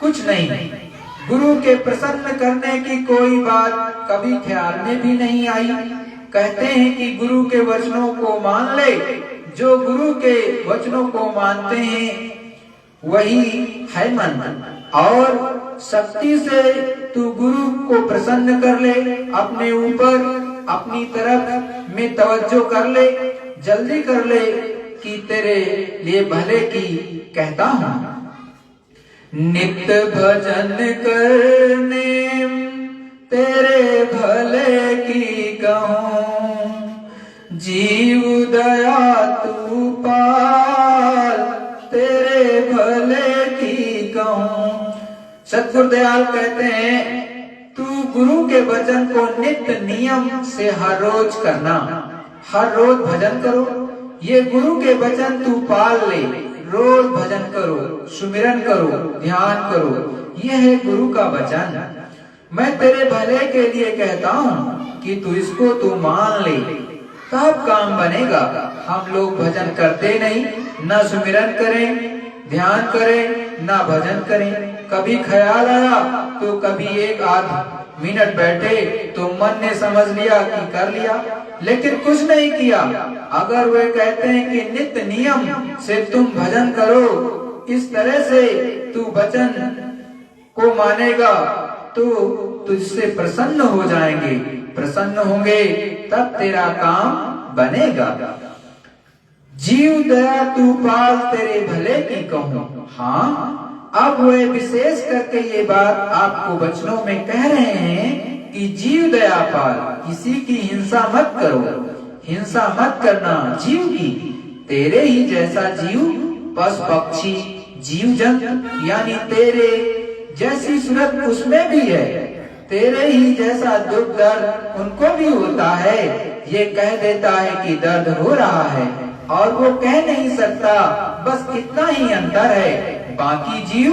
कुछ नहीं। गुरु के प्रसन्न करने की कोई बात कभी ख्याल में भी नहीं आई। कहते हैं कि गुरु के वचनों को मान ले। जो गुरु के वचनों को मानते हैं वही है मन। और शक्ति से तू गुरु को प्रसन्न कर ले, अपने ऊपर अपनी तरफ में तवज्जो कर ले, जल्दी कर ले कि तेरे लिए भले की कहता हूँ। नित्य भजन करने तेरे भले की कहूँ, जीव दया तू पाल तेरे भले की कहूँ। सतगुरुदयाल कहते हैं तू गुरु के वचन को नित्य नियम से हर रोज करना, हर रोज भजन करो। ये गुरु के वचन तू पाल ले, रोज भजन करो, सुमिरन करो, ध्यान करो। यह है गुरु का वचन। मैं तेरे भले के लिए कहता हूँ कि तू इसको तू मान ले, तब काम बनेगा। हम लोग भजन करते नहीं, न सुमिरन करें, ध्यान करें, ना भजन करें। कभी ख्याल आया तो कभी एक आध मिनट बैठे तो मन ने समझ लिया कि कर लिया, लेकिन कुछ नहीं किया। अगर वे कहते हैं कि नित्य नियम से तुम भजन करो, इस तरह से तू वचन को मानेगा तो तुझसे प्रसन्न हो जाएंगे। प्रसन्न होंगे तब तेरा काम बनेगा। जीव दया तू पाल तेरे भले की कहूँ। हाँ, अब वे विशेष करके ये बात आपको वचनों में कह रहे हैं कि जीव दया पाल, किसी की हिंसा मत करो। हिंसा मत करना जीव की। तेरे ही जैसा जीव पशु पक्षी जीव जंतु यानी तेरे जैसी सूरत उसमें भी है। तेरे ही जैसा दुख दर्द उनको भी होता है। ये कह देता है कि दर्द हो रहा है और वो कह नहीं सकता, बस इतना ही अंतर है। बाकी जीव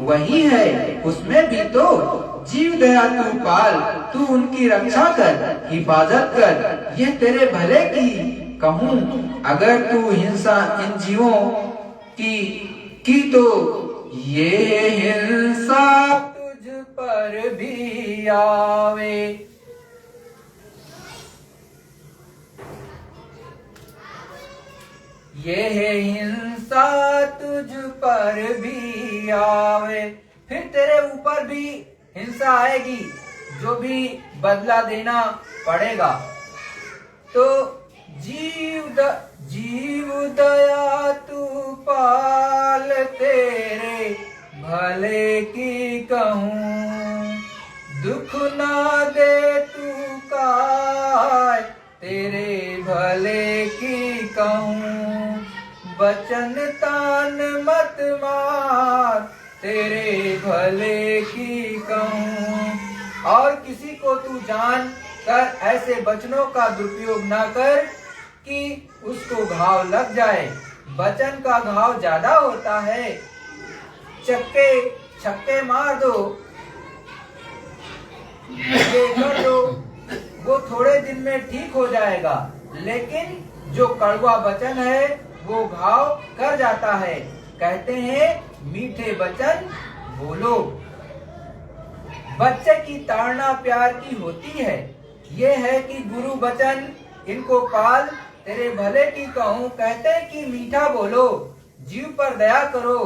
वही है, उसमें भी तो जीव दया तू पाल, तू उनकी रक्षा कर, हिफाजत कर, ये तेरे भले की कहूँ। अगर तू हिंसा इन जीवों की तो ये हिंसा तुझ पर भी आवे। ये हिंसा तुझ पर भी आवे, फिर तेरे ऊपर भी हिंसा आएगी, जो भी बदला देना पड़ेगा। तो जीव दया तू पाल तेरे भले की कहूँ, दुख ना दे तू काय तेरे भले की कहूँ। वचन तान मत मार तेरे भले की कहूँ। और किसी को तू जान ऐसे वचनों का दुरुपयोग ना कर कि उसको घाव लग जाए। वचन का घाव ज्यादा होता है। छक्के मार दो, ये कर दो, वो थोड़े दिन में ठीक हो जाएगा, लेकिन जो कड़वा वचन है वो घाव कर जाता है। कहते हैं मीठे वचन बोलो। बच्चे की ताड़ना प्यार की होती है। ये है कि गुरु वचन इनको पाल, तेरे भले की कहूँ। कहते हैं कि मीठा बोलो, जीव पर दया करो,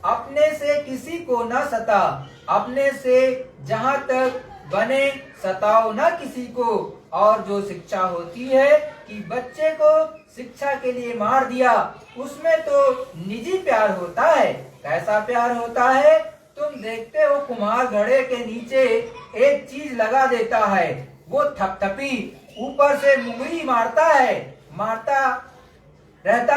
अपने से किसी को न सता, अपने से जहाँ तक बने सताओ न किसी को। और जो शिक्षा होती है कि बच्चे को शिक्षा के लिए मार दिया, उसमें तो निजी प्यार होता है। कैसा प्यार होता है? तुम देखते हो कुम्हार घड़े के नीचे एक चीज लगा देता है, वो थपथपी ऊपर से मुंगरी मारता रहता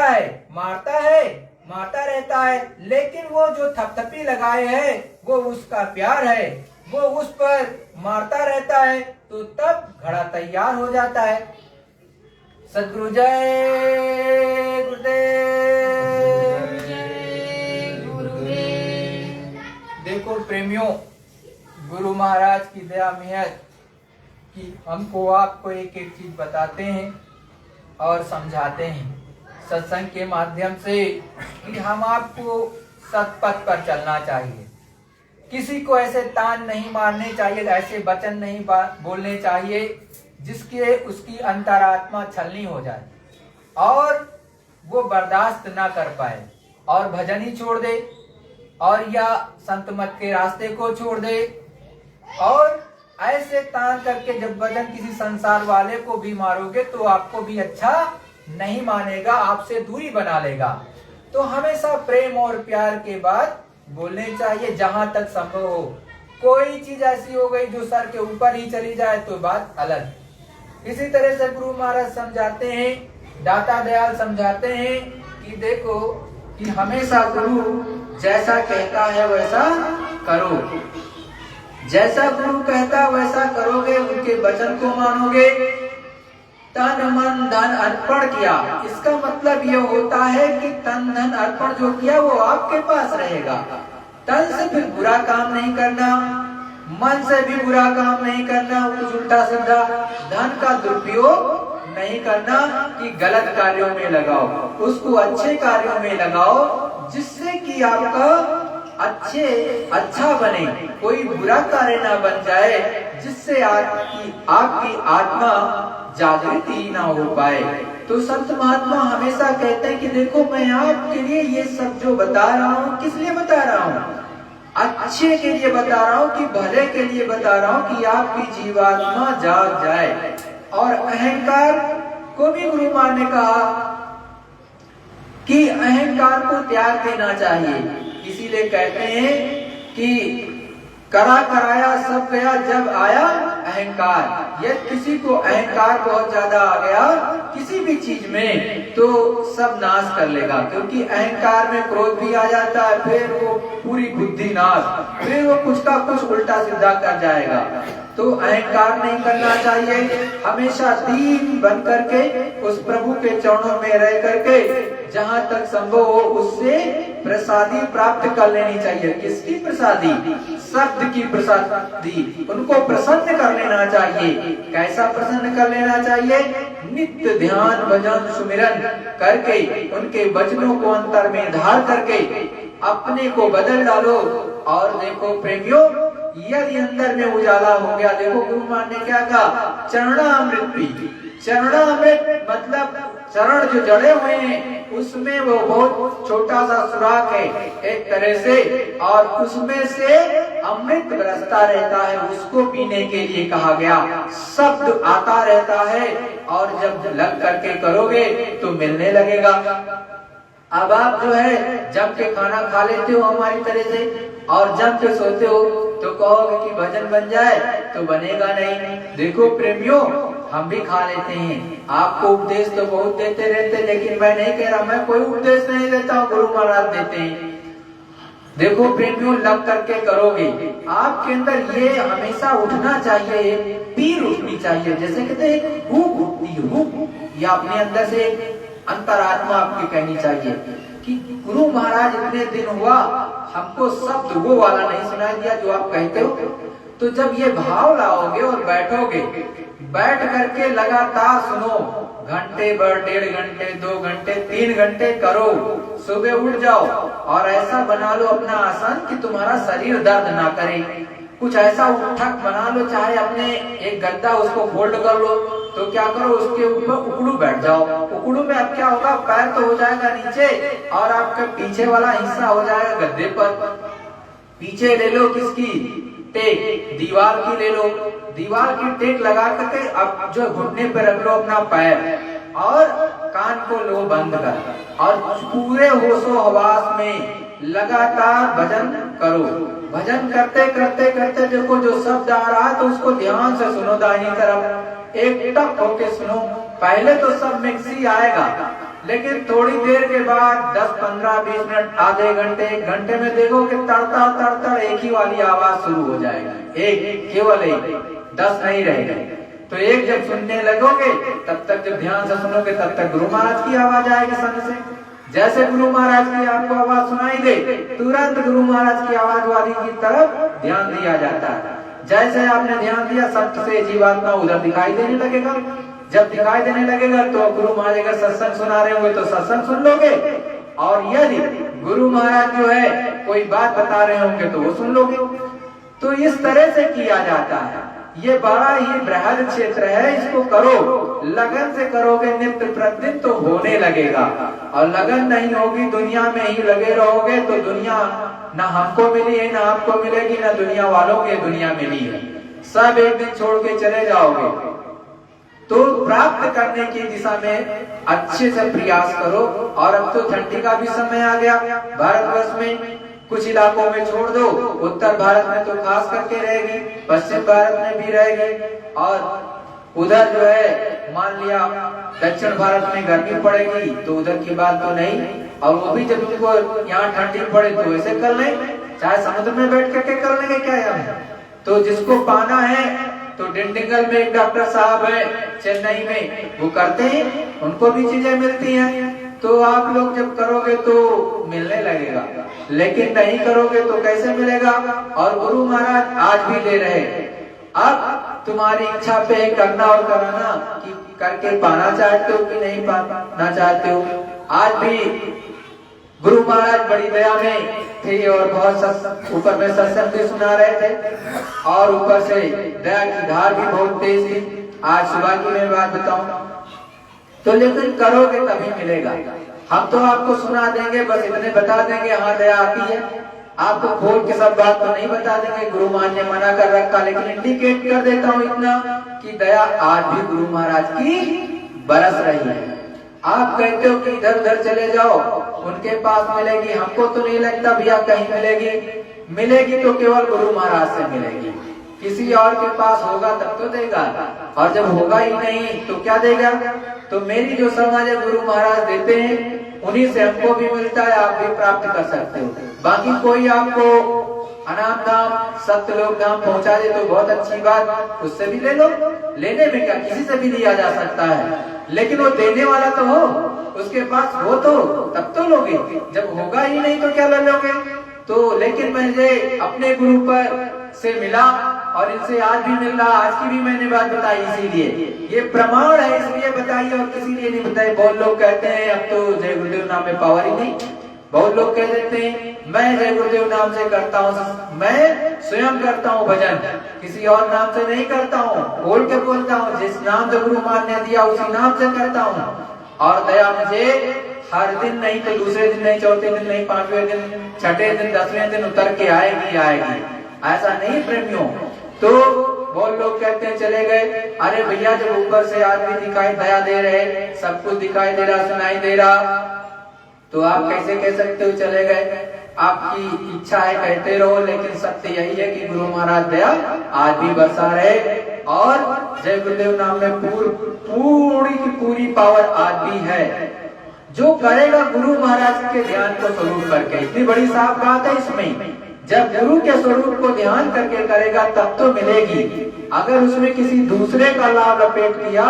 है, लेकिन वो जो थपथपी लगाए है वो उसका प्यार है। वो उस पर मारता रहता है तो तब घड़ा तैयार हो जाता है। सद्गुरु जय गुरुदेव। देखो प्रेमियों, गुरु महाराज की दया मेहर कि हमको आपको एक एक चीज बताते हैं और समझाते हैं सत्संग के माध्यम से कि हम आपको सत्पथ पर चलना चाहिए। किसी को ऐसे तान नहीं मारने चाहिए, ऐसे वचन नहीं बोलने चाहिए जिसके उसकी अंतरात्मा छलनी हो जाए और वो बर्दाश्त ना कर पाए और भजन ही छोड़ दे और या संत मत के रास्ते को छोड़ दे। और ऐसे तान करके जब भजन किसी संसार वाले को भी मारोगे तो आपको भी अच्छा नहीं मानेगा, आपसे दूरी बना लेगा। तो हमेशा प्रेम और प्यार के बाद बोलने चाहिए जहां तक संभव हो। कोई चीज ऐसी हो गई जो सर के ऊपर ही चली जाए तो बात अलग। इसी तरह से गुरु महाराज समझाते हैं, दाता दयाल समझाते हैं कि देखो कि हमेशा गुरु जैसा कहता है वैसा करो। जैसा गुरु कहता वैसा करोगे, उनके वचन को मानोगे, तन मन धन अर्पण किया। इसका मतलब यह होता है कि तन धन अर्पण जो किया वो आपके पास रहेगा। तन से फिर बुरा काम नहीं करना, मन से भी बुरा काम नहीं करना, कुछ उल्टा सीधा धन का दुरुपयोग नहीं करना कि गलत कार्यों में लगाओ, उसको अच्छे कार्यों में लगाओ जिससे कि आपका अच्छा बने, कोई बुरा कार्य ना बन जाए जिससे आपकी आत्मा जागृति ना हो पाए। तो संत महात्मा हमेशा कहते हैं कि देखो मैं आपके लिए ये सब जो बता रहा हूँ, किस लिए बता रहा हूँ? अच्छे के लिए बता रहा हूँ, कि भले के लिए बता रहा हूँ कि आपकी जीवात्मा जाग जाए। और अहंकार को भी गुरु मां ने कहा कि अहंकार को त्याग देना चाहिए। इसीलिए कहते हैं कि कराया सब गया जब आया अहंकार। यदि किसी को अहंकार बहुत ज्यादा आ गया किसी भी चीज में तो सब नाश कर लेगा, क्योंकि अहंकार में क्रोध भी आ जाता है, फिर वो पूरी बुद्धि नाश, फिर वो कुछ का कुछ उल्टा सीधा कर जाएगा। तो अहंकार नहीं करना चाहिए, हमेशा दीन बन करके उस प्रभु के चरणों में रह करके जहाँ तक संभव हो उससे प्रसादी प्राप्त कर लेनी चाहिए। किसकी प्रसादी? शब्द की प्रसादी। उनको प्रसन्न कर लेना चाहिए। कैसा प्रसन्न कर लेना चाहिए? नित्य ध्यान भजन सुमिरन करके उनके वचनों को अंतर में धार करके अपने को बदल डालो। और देखो प्रेमियों, यदि अंदर में उजाला हो गया, देखो गुरु महाराज ने क्या कहा? चरणामृत पी। चरणामृत मतलब चरण जो जड़े हुए हैं उसमें वो बहुत छोटा सा सुराख है एक तरह से, और उसमें से अमृत बरसता रहता है, उसको पीने के लिए कहा गया। शब्द आता रहता है और जब लग करके करोगे तो मिलने लगेगा। अब आप जो है जम के खाना खा लेते हो हमारी तरह से और जम के सोते हो तो कहोगे कि भजन बन जाए, तो बनेगा नहीं। देखो प्रेमियों, हम भी खा लेते हैं, आपको उपदेश तो बहुत देते रहते, लेकिन मैं नहीं कह रहा, मैं कोई उपदेश नहीं देता हूँ, गुरु महाराज देते हैं। देखो प्रेमियों, लग करके करोगे, आपके अंदर ये हमेशा उठना चाहिए, पीर उठनी चाहिए, जैसे कहते हैं भूख उठती है, भूख, या अपने अंदर से अंतरात्मा आपकी कहनी चाहिए कि गुरु महाराज इतने दिन हुआ हमको शब्द वो वाला नहीं सुनाई दिया जो आप कहते हो। तो जब ये भाव लाओगे और बैठोगे, बैठ करके लगातार सुनो, घंटे भर, 1.5 घंटे, 2 घंटे, 3 घंटे करो, सुबह उठ जाओ और ऐसा बना लो अपना आसन कि तुम्हारा शरीर दर्द ना करे। कुछ ऐसा उठक बना लो, चाहे अपने एक गद्दा उसको फोल्ड कर लो, तो क्या करो उसके ऊपर उकड़ू बैठ जाओ। उकड़ू में अब क्या होगा, पैर तो हो जाएगा नीचे और आपका पीछे वाला हिस्सा हो जाएगा गद्दे पर। पीछे ले लो किसकी टेक, दीवार की ले लो, दीवार की टेक लगा करके अब जो घुटने पे रख लो अपना पैर और कान को लो बंद कर और पूरे होशो हवास में लगातार भजन करो। भजन करते करते करते देखो जो शब्द आ रहा है तो उसको ध्यान से सुनो, दाहिनी तरफ एक टक होके सुनो। पहले तो सब मिक्सी आएगा, लेकिन थोड़ी देर के बाद 10, 15, 20 मिनट, आधे घंटे, 1 घंटे में देखो कि तड़ता तड़ता एक ही वाली आवाज शुरू हो जाएगी, एक, केवल एक, 10 नहीं रहेगा। तो एक जब सुनने लगोगे तब तक जब ध्यान से सुनोगे तब तक गुरु महाराज की आवाज आएगी संग से। जैसे गुरु महाराज की आपको आवाज सुनाई दे, तुरंत गुरु महाराज की आवाज वाली की तरफ ध्यान दिया जाता है। जैसे आपने ध्यान दिया, सत्य से जीवात्मा उधर दिखाई देने लगेगा। जब दिखाई देने लगेगा तो गुरु महाराज अगर सत्संग सुना रहे होंगे तो सत्संग सुन लोगे, और यदि गुरु महाराज जो है कोई बात बता रहे होंगे तो वो सुन लोगे। तो इस तरह से किया जाता है। ये बड़ा ही बृहद क्षेत्र है, इसको करो, लगन से करोगे नित्य प्रतिदिन तो होने लगेगा। और लगन नहीं होगी, दुनिया में ही लगे रहोगे तो दुनिया ना हमको मिली है ना आपको मिलेगी, ना दुनिया वालों के दुनिया मिली है। सब एक दिन छोड़ के चले जाओगे। तो प्राप्त करने की दिशा में अच्छे से प्रयास करो। और अब तो ठंडी का भी समय आ गया भारतवर्ष में, कुछ इलाकों में छोड़ दो, उत्तर भारत में तो खास करके रहेगी, पश्चिम भारत में भी रहेगी, और उधर जो है मान लिया दक्षिण भारत में गर्मी पड़ेगी तो उधर की बात तो नहीं। और वो भी जब उनको यहाँ ठंडी पड़े तो ऐसे कर लें, चाहे समुद्र में बैठ करके कर लेंगे क्या यहाँ। तो जिसको पाना है तो डिंडिगल में एक डॉक्टर साहब है चेन्नई में, वो करते हैं, उनको भी चीजें मिलती हैं। तो आप लोग जब करोगे तो मिलने लगेगा, लेकिन नहीं करोगे तो कैसे मिलेगा। और गुरु महाराज आज भी दे रहे, अब तुम्हारी इच्छा पे करना और कराना कि करके पाना चाहते हो कि नहीं पाना चाहते हो। आज भी गुरु महाराज बड़ी दया में थे और बहुत ऊपर में सत्संग भी सुना रहे थे, और ऊपर से दया की धार भी बहुत तेज थी। आज सुबह की मैं बात बताऊं तो, लेकिन करोगे तभी मिलेगा। हम तो आपको सुना देंगे, बस इतने बता देंगे हाँ दया आती है, आपको खोल के सब बात तो नहीं बता देंगे, गुरु महाराज ने मना कर रखा, लेकिन इंडिकेट कर देता हूँ इतना कि दया आज भी गुरु महाराज की बरस रही है। आप कहते हो कि इधर उधर चले जाओ, उनके पास मिलेगी, हमको तो नहीं लगता भैया कहीं मिलेगी। मिलेगी तो केवल गुरु महाराज से मिलेगी, किसी और के पास होगा तब तो देगा, और जब होगा ही नहीं तो क्या देगा। तो मेरी जो समझ है गुरु महाराज देते हैं, उन्हीं से हमको भी मिलता है, आप भी प्राप्त कर सकते हो। बाकी कोई आपको अनाम धाम सत्यलोक धाम पहुंचा दे तो बहुत अच्छी बात, उससे भी ले लो, लेने में क्या, किसी से भी लिया जा सकता है, लेकिन वो देने वाला तो हो, उसके पास हो तो तब तो लोगे, जब होगा ही नहीं तो क्या ले लोगे। तो लेकिन मुझे अपने गुरु पर से मिला और इनसे आज भी मिल रहा, आज की भी मैंने बात बताई, इसीलिए ये प्रमाण है, इसलिए बताइए और किसी लिए नहीं बताई। बहुत लोग कहते हैं अब तो जय गुरुदेव नाम में पावर ही नहीं, बहुत लोग कह देते हैं मैं जय गुरुदेव नाम से करता हूँ, मैं स्वयं करता हूँ भजन, किसी और नाम से नहीं करता हूँ, बोल के बोलता हूँ, जिस नाम से गुरु महाराज ने दिया उसी नाम से करता हूँ। और दया मुझे हर दिन नहीं तो दूसरे दिन नहीं, चौथे दिन नहीं, 5वें दिन, 6ठे दिन, 10वें दिन उतर के आएगी आएगी, ऐसा नहीं प्रेमियों। तो बहुत लोग कहते हैं चले गए, अरे भैया जब ऊपर से आदमी दिखाई दया दे रहे, सब कुछ दिखाई दे रहा, सुनाई दे रहा, तो आप कैसे कह सकते हो चले गए। आपकी इच्छा है कहते रहो, लेकिन सत्य यही है कि गुरु महाराज दया आज भी बरसा रहे और जय गुरुदेव नाम में पूरी की पूरी पावर आज भी है। जो करेगा गुरु महाराज के ध्यान को स्वरूप करके, इतनी बड़ी साफ बात है इसमें। जब गुरु के स्वरूप को ध्यान करके करेगा तब तो मिलेगी। अगर उसमें किसी दूसरे का लाभ लपेट दिया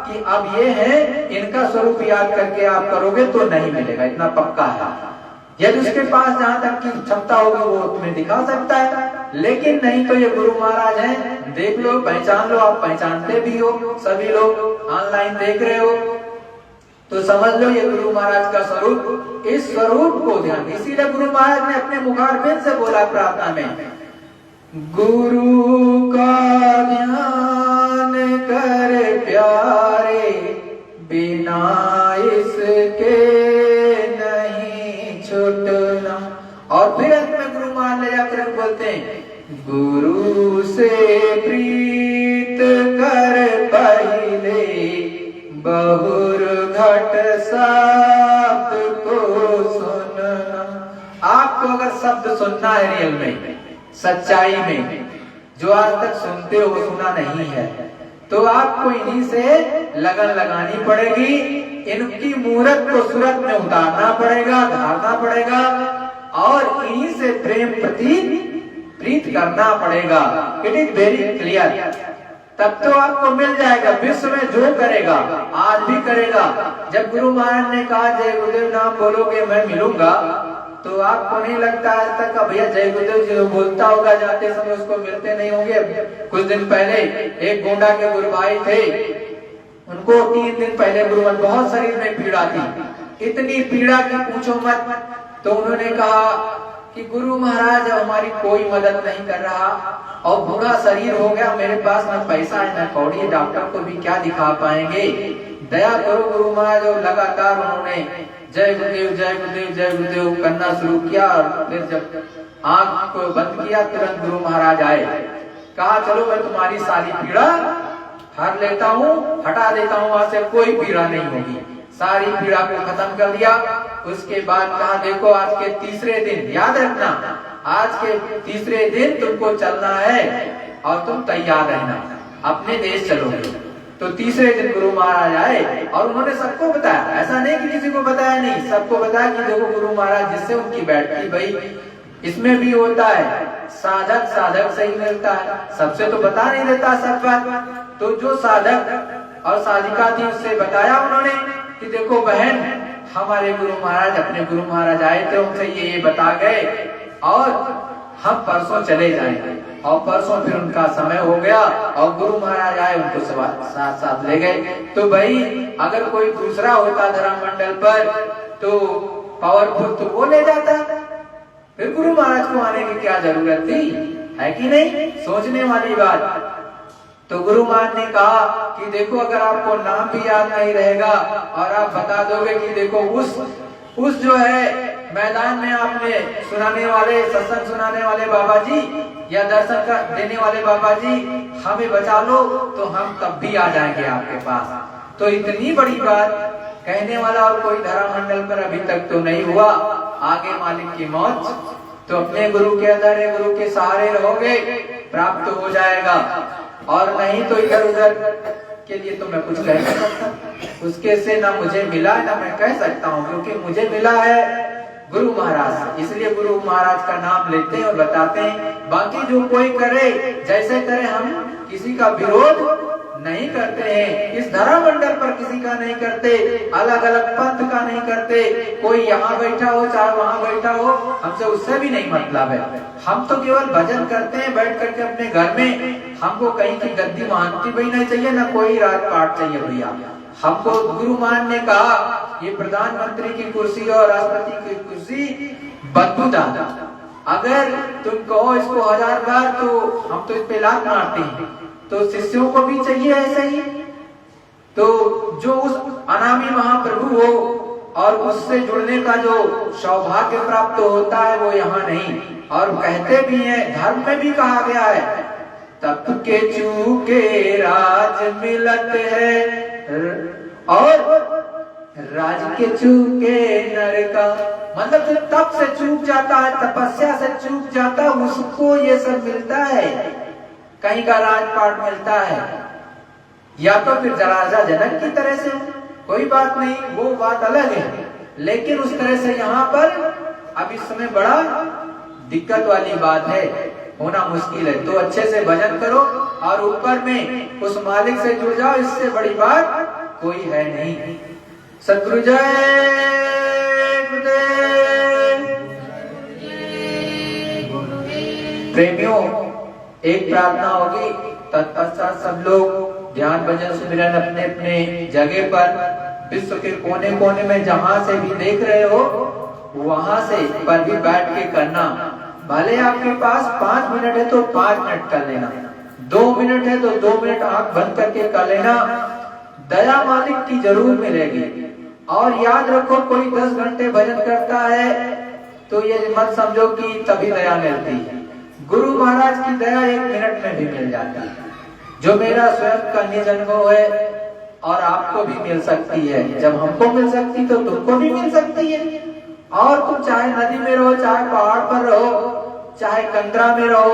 कि अब ये है, इनका स्वरूप याद करके आप करोगे तो नहीं मिलेगा, इतना पक्का है। यदि उसके पास जहाँ तक की क्षमता होगी वो तुम्हें दिखा सकता है, लेकिन नहीं तो ये गुरु महाराज हैं, देख लो, पहचान लो। आप पहचानते भी हो, सभी लोग ऑनलाइन देख रहे हो, तो समझ लो ये गुरु महाराज का स्वरूप। इस स्वरूप को ध्यान, इसीलिए गुरु महाराज ने अपने मुखारबिंद से बोला प्रार्थना में, गुरु का ध्यान कर प्यारे, बिना इसके नहीं छूटना। और फिर अंत में गुरु महाराज ले जाकर बोलते हैं, गुरु से प्रीत कर पहले, बहुर घट शब्द को सुनना। आपको अगर शब्द सुनना है रियल में, सच्चाई में, जो आज तक सुनते हो वो सुना नहीं है, तो आपको इन्हीं से लगन लगानी पड़ेगी। इनकी मूर्त को सूरत में उतारना पड़ेगा, धारना पड़ेगा, और इन्हीं से प्रेम प्रीत करना पड़ेगा। It is very clear. तब तो आपको मिल जाएगा। विश्व में जो करेगा आज भी करेगा। जब गुरु महाराज ने कहा जय गुरुदेव नाम बोलोगे मैं मिलूंगा, तो आपको नहीं लगता आज तक भैया जय गुरुदेव जी बोलता होगा, जाते समय उसको मिलते नहीं होंगे। कुछ दिन पहले एक गोंडा के गुरु भाई थे, उनको 3 दिन पहले गुरु महाराज बहुत शरीर में पीड़ा थी, इतनी पीड़ा की पूछो मत। तो उन्होंने कहा कि गुरु महाराज हमारी कोई मदद नहीं कर रहा, और बुरा शरीर हो गया, मेरे पास न पैसा है न कौड़ी, डॉक्टर को भी क्या दिखा पाएंगे, दया करो गुरु महाराज। और लगातार उन्होंने जय गुरुदेव जय गुरुदेव जय गुरुदेव करना शुरू किया। और फिर जब आंख को बंद किया, तुरंत गुरु महाराज आए, कहा चलो मैं तुम्हारी सारी पीड़ा हर लेता हूँ, हटा देता हूँ, वहां से कोई पीड़ा नहीं होगी। सारी पीड़ा को खत्म कर दिया। उसके बाद कहा देखो आज के तीसरे दिन, याद रखना, आज के तीसरे दिन तुमको चलना है और तुम तैयार रहना, अपने देश चलोगे। तो तीसरे दिन गुरु महाराज आए और उन्होंने सबको बताया, ऐसा नहीं कि किसी को बताया नहीं, सबको बताया कि देखो गुरु महाराज जिससे उनकी बैठती भाई, इसमें भी होता है साधक से ही मिलता है, सबसे तो बता नहीं देता सब बात। तो जो साधक और साधिका थी उससे बताया उन्होंने कि देखो बहन, हमारे गुरु महाराज, अपने गुरु महाराज आए थे, उनसे ये बता गए और हम परसों चले जाएंगे। और परसों फिर उनका समय हो गया और गुरु महाराज आए, उनको साथ साथ ले गए। तो भाई अगर कोई दूसरा होता धर्म मंडल पर तो पावरफुल, तो वो ले जाता, फिर गुरु महाराज को आने की क्या जरूरत थी, है कि नहीं? सोचने वाली बात। तो गुरु महाराज ने कहा कि देखो अगर आपको नाम भी याद नहीं रहेगा और आप बता दोगे कि देखो उस जो है मैदान में आपने सुनाने वाले, सत्संग सुनाने वाले बाबा जी या दर्शन देने वाले बाबा जी, हमें बचा लो, तो हम तब भी आ जाएंगे आपके पास। तो इतनी बड़ी बात कहने वाला और कोई धर्म मंडल पर अभी तक तो नहीं हुआ। आगे मालिक की मौज, तो अपने गुरु के अंदर है, गुरु के सहारे रहोगे, प्राप्त हो जाएगा। और नहीं तो इधर उधर के लिए तो मैं कुछ कह नहीं सकता, उसके से ना मुझे मिला ना मैं कह सकता हूँ, क्योंकि मुझे मिला है गुरु महाराज, इसलिए गुरु महाराज का नाम लेते हैं और बताते हैं। बाकी जो कोई करे जैसे करे, हम किसी का विरोध नहीं करते हैं, इस धर्म मंडल पर किसी का नहीं करते, अलग अलग पंथ का नहीं करते, कोई यहाँ बैठा हो चाहे वहाँ बैठा हो, हमसे उससे भी नहीं मतलब है। हम तो केवल भजन करते हैं बैठ करके अपने घर में, हमको कहीं की गद्दी महंती भी नहीं चाहिए, ना कोई राजपाट चाहिए भैया। हमको गुरु महाराज ने कहा ये प्रधानमंत्री की कुर्सी और राष्ट्रपति की कुर्सी बदबूदार, अगर तुम कहो इसको 1000 बार तो हम तो इस पे लात मारते हैं। तो शिष्यों को भी चाहिए ऐसे ही। तो जो उस अनामी महाप्रभु हो और उससे जुड़ने का जो सौभाग्य प्राप्त होता है वो यहाँ नहीं। और कहते भी हैं, धर्म में भी कहा गया है, तप के चूके राज मिलत है और राज के चूके नर का। मतलब जो तप से चूक जाता है, तपस्या से चूक जाता है, उसको ये सब मिलता है, कहीं का राजपाट मिलता है, या तो फिर जराजा जनक की तरह से, कोई बात नहीं, वो बात अलग है। लेकिन उस तरह से यहाँ पर अब इस समय बड़ा दिक्कत वाली बात है, होना मुश्किल है। तो अच्छे से भजन करो और ऊपर में उस मालिक से जुड़ जाओ, इससे बड़ी बात कोई है नहीं। सद्गुरु जय गुरुदेव। प्रेमियों, एक प्रार्थना होगी, तत्पश्चात सब लोग ध्यान भजन सुमिरन अपने अपने जगह पर विश्व के कोने कोने में जहां से भी देख रहे हो वहां से पर भी बैठ के करना। भले आपके पास 5 मिनट है तो 5 मिनट कर लेना, 2 मिनट है तो 2 मिनट आंख बंद करके कर लेना। दया मालिक की जरूर मिलेगी। और याद रखो, कोई 10 घंटे भजन करता है तो ये मत समझो कि तभी दया मिलती है। गुरु महाराज की दया 1 मिनट में भी मिल जाती है, जो मेरा स्वयं का निज अनुभव है और आपको भी मिल सकती है। जब हमको मिल सकती तो तुमको भी मिल सकती है। और तुम चाहे नदी में रहो, चाहे पहाड़ पर रहो, चाहे कंदरा में रहो,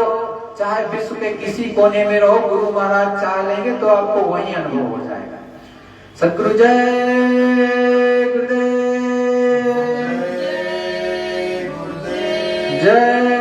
चाहे विश्व के किसी कोने में रहो, गुरु महाराज चाह लेंगे तो आपको वही अनुभव हो जाएगा। सद्गुरु जय गुरुदेव, जय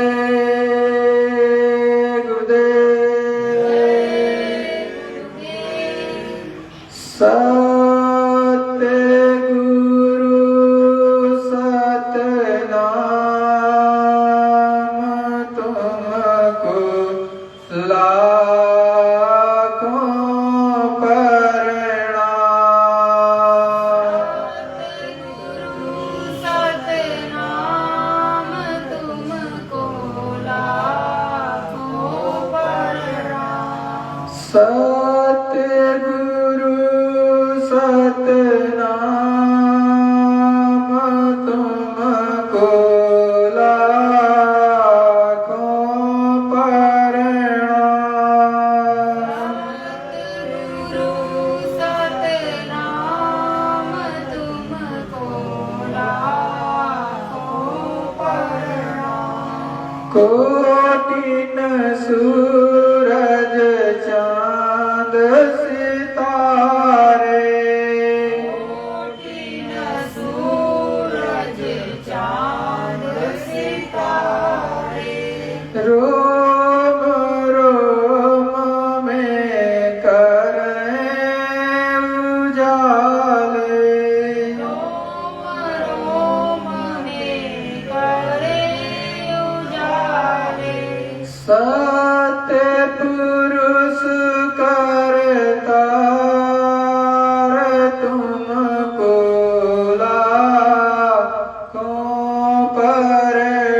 कोटिन सूरज चांद सितारे, कोटिन सूरज चांद सितारे, रोम रोम में करें उजाले, रोम रोम में करें उजाले। सत्य पुरुष करतार तुमको लाखों प्रणाम।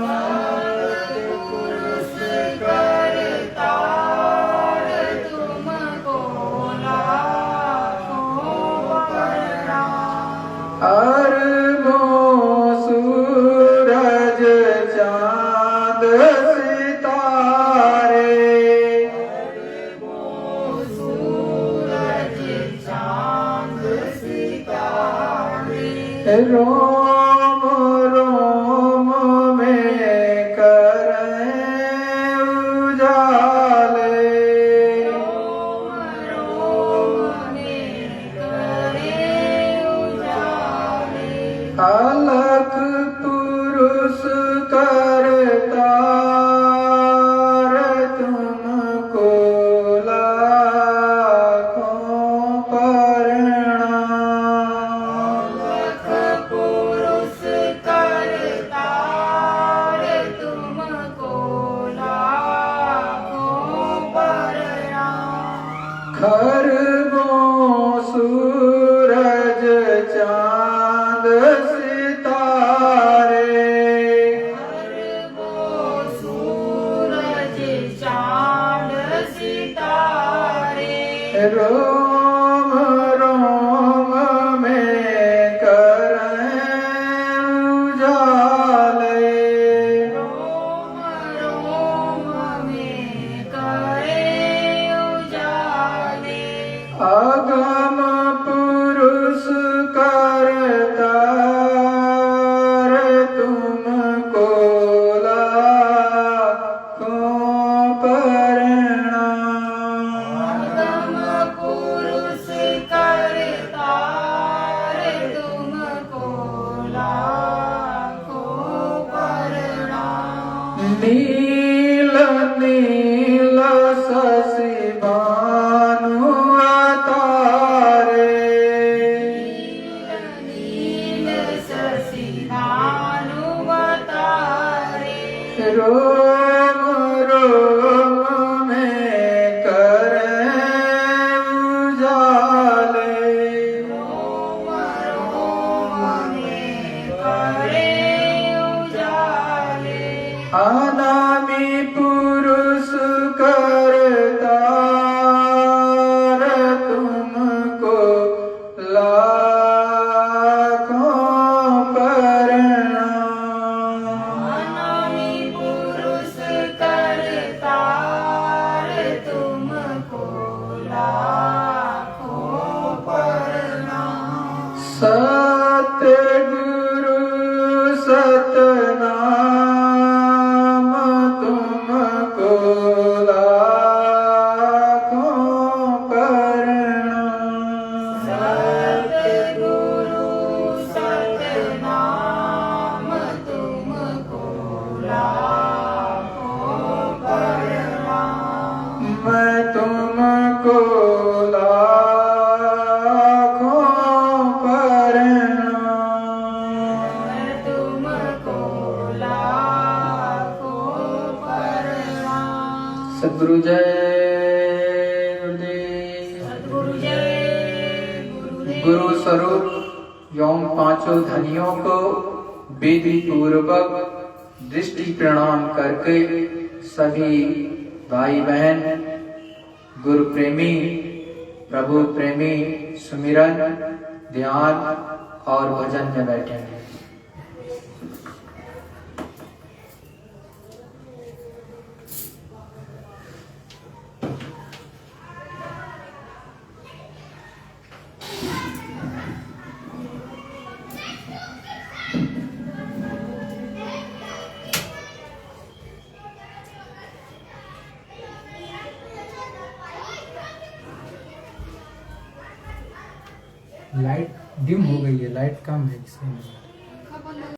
सत्य पुरुष करतार तुमको लाखों प्रणाम। अरबों सूरज चांद सितारे, अरबों सूरज चांद सितारे, रोम रोम में करें उजाले, रोम रोम में करें उजाले। अलख पुरुष करतार तुमको लाखों प्रणाम। अलख पुरुष करतार तुमको लाखों प्रणाम। खरबों सूरज चांद सितारे, खरबों सूरज चांद सितारे, रोम रोम में करें उजाले, रोम रोम में करें उजाले। अगम पुरुष करतार तुमको लाखों प्रणाम। अगम पुरुष करतार तुमको नील नील शशि भानु अवतारे नील शशि भानुवतारे रोम रोम में करे उजाले रोम रोम में करे उजाले अनामि पुरुष करतार तुमको लाखों प्रणाम अनामि पुरुष करतार तुमको लाखों प्रणाम सतगुरु सतनाम तुमको लाखों प्रणाम सतगुरु सतनाम तुमको लाखों प्रणाम मैं तुमको लाखों प्रणाम मैं तुमको लाखों प्रणाम सद्गुरु जय गुरुदेव सद्गुरु जय गुरुदेव गुरु स्वरूप एवं पांचों धनियों को विधि पूर्वक दृष्टि प्रणाम करके सभी भाई बहन गुरु प्रेमी प्रभु प्रेमी सुमिरन ध्यान और भजन में बैठेंगे। लाइट डिम हो गई है, लाइट कम है इसलिए।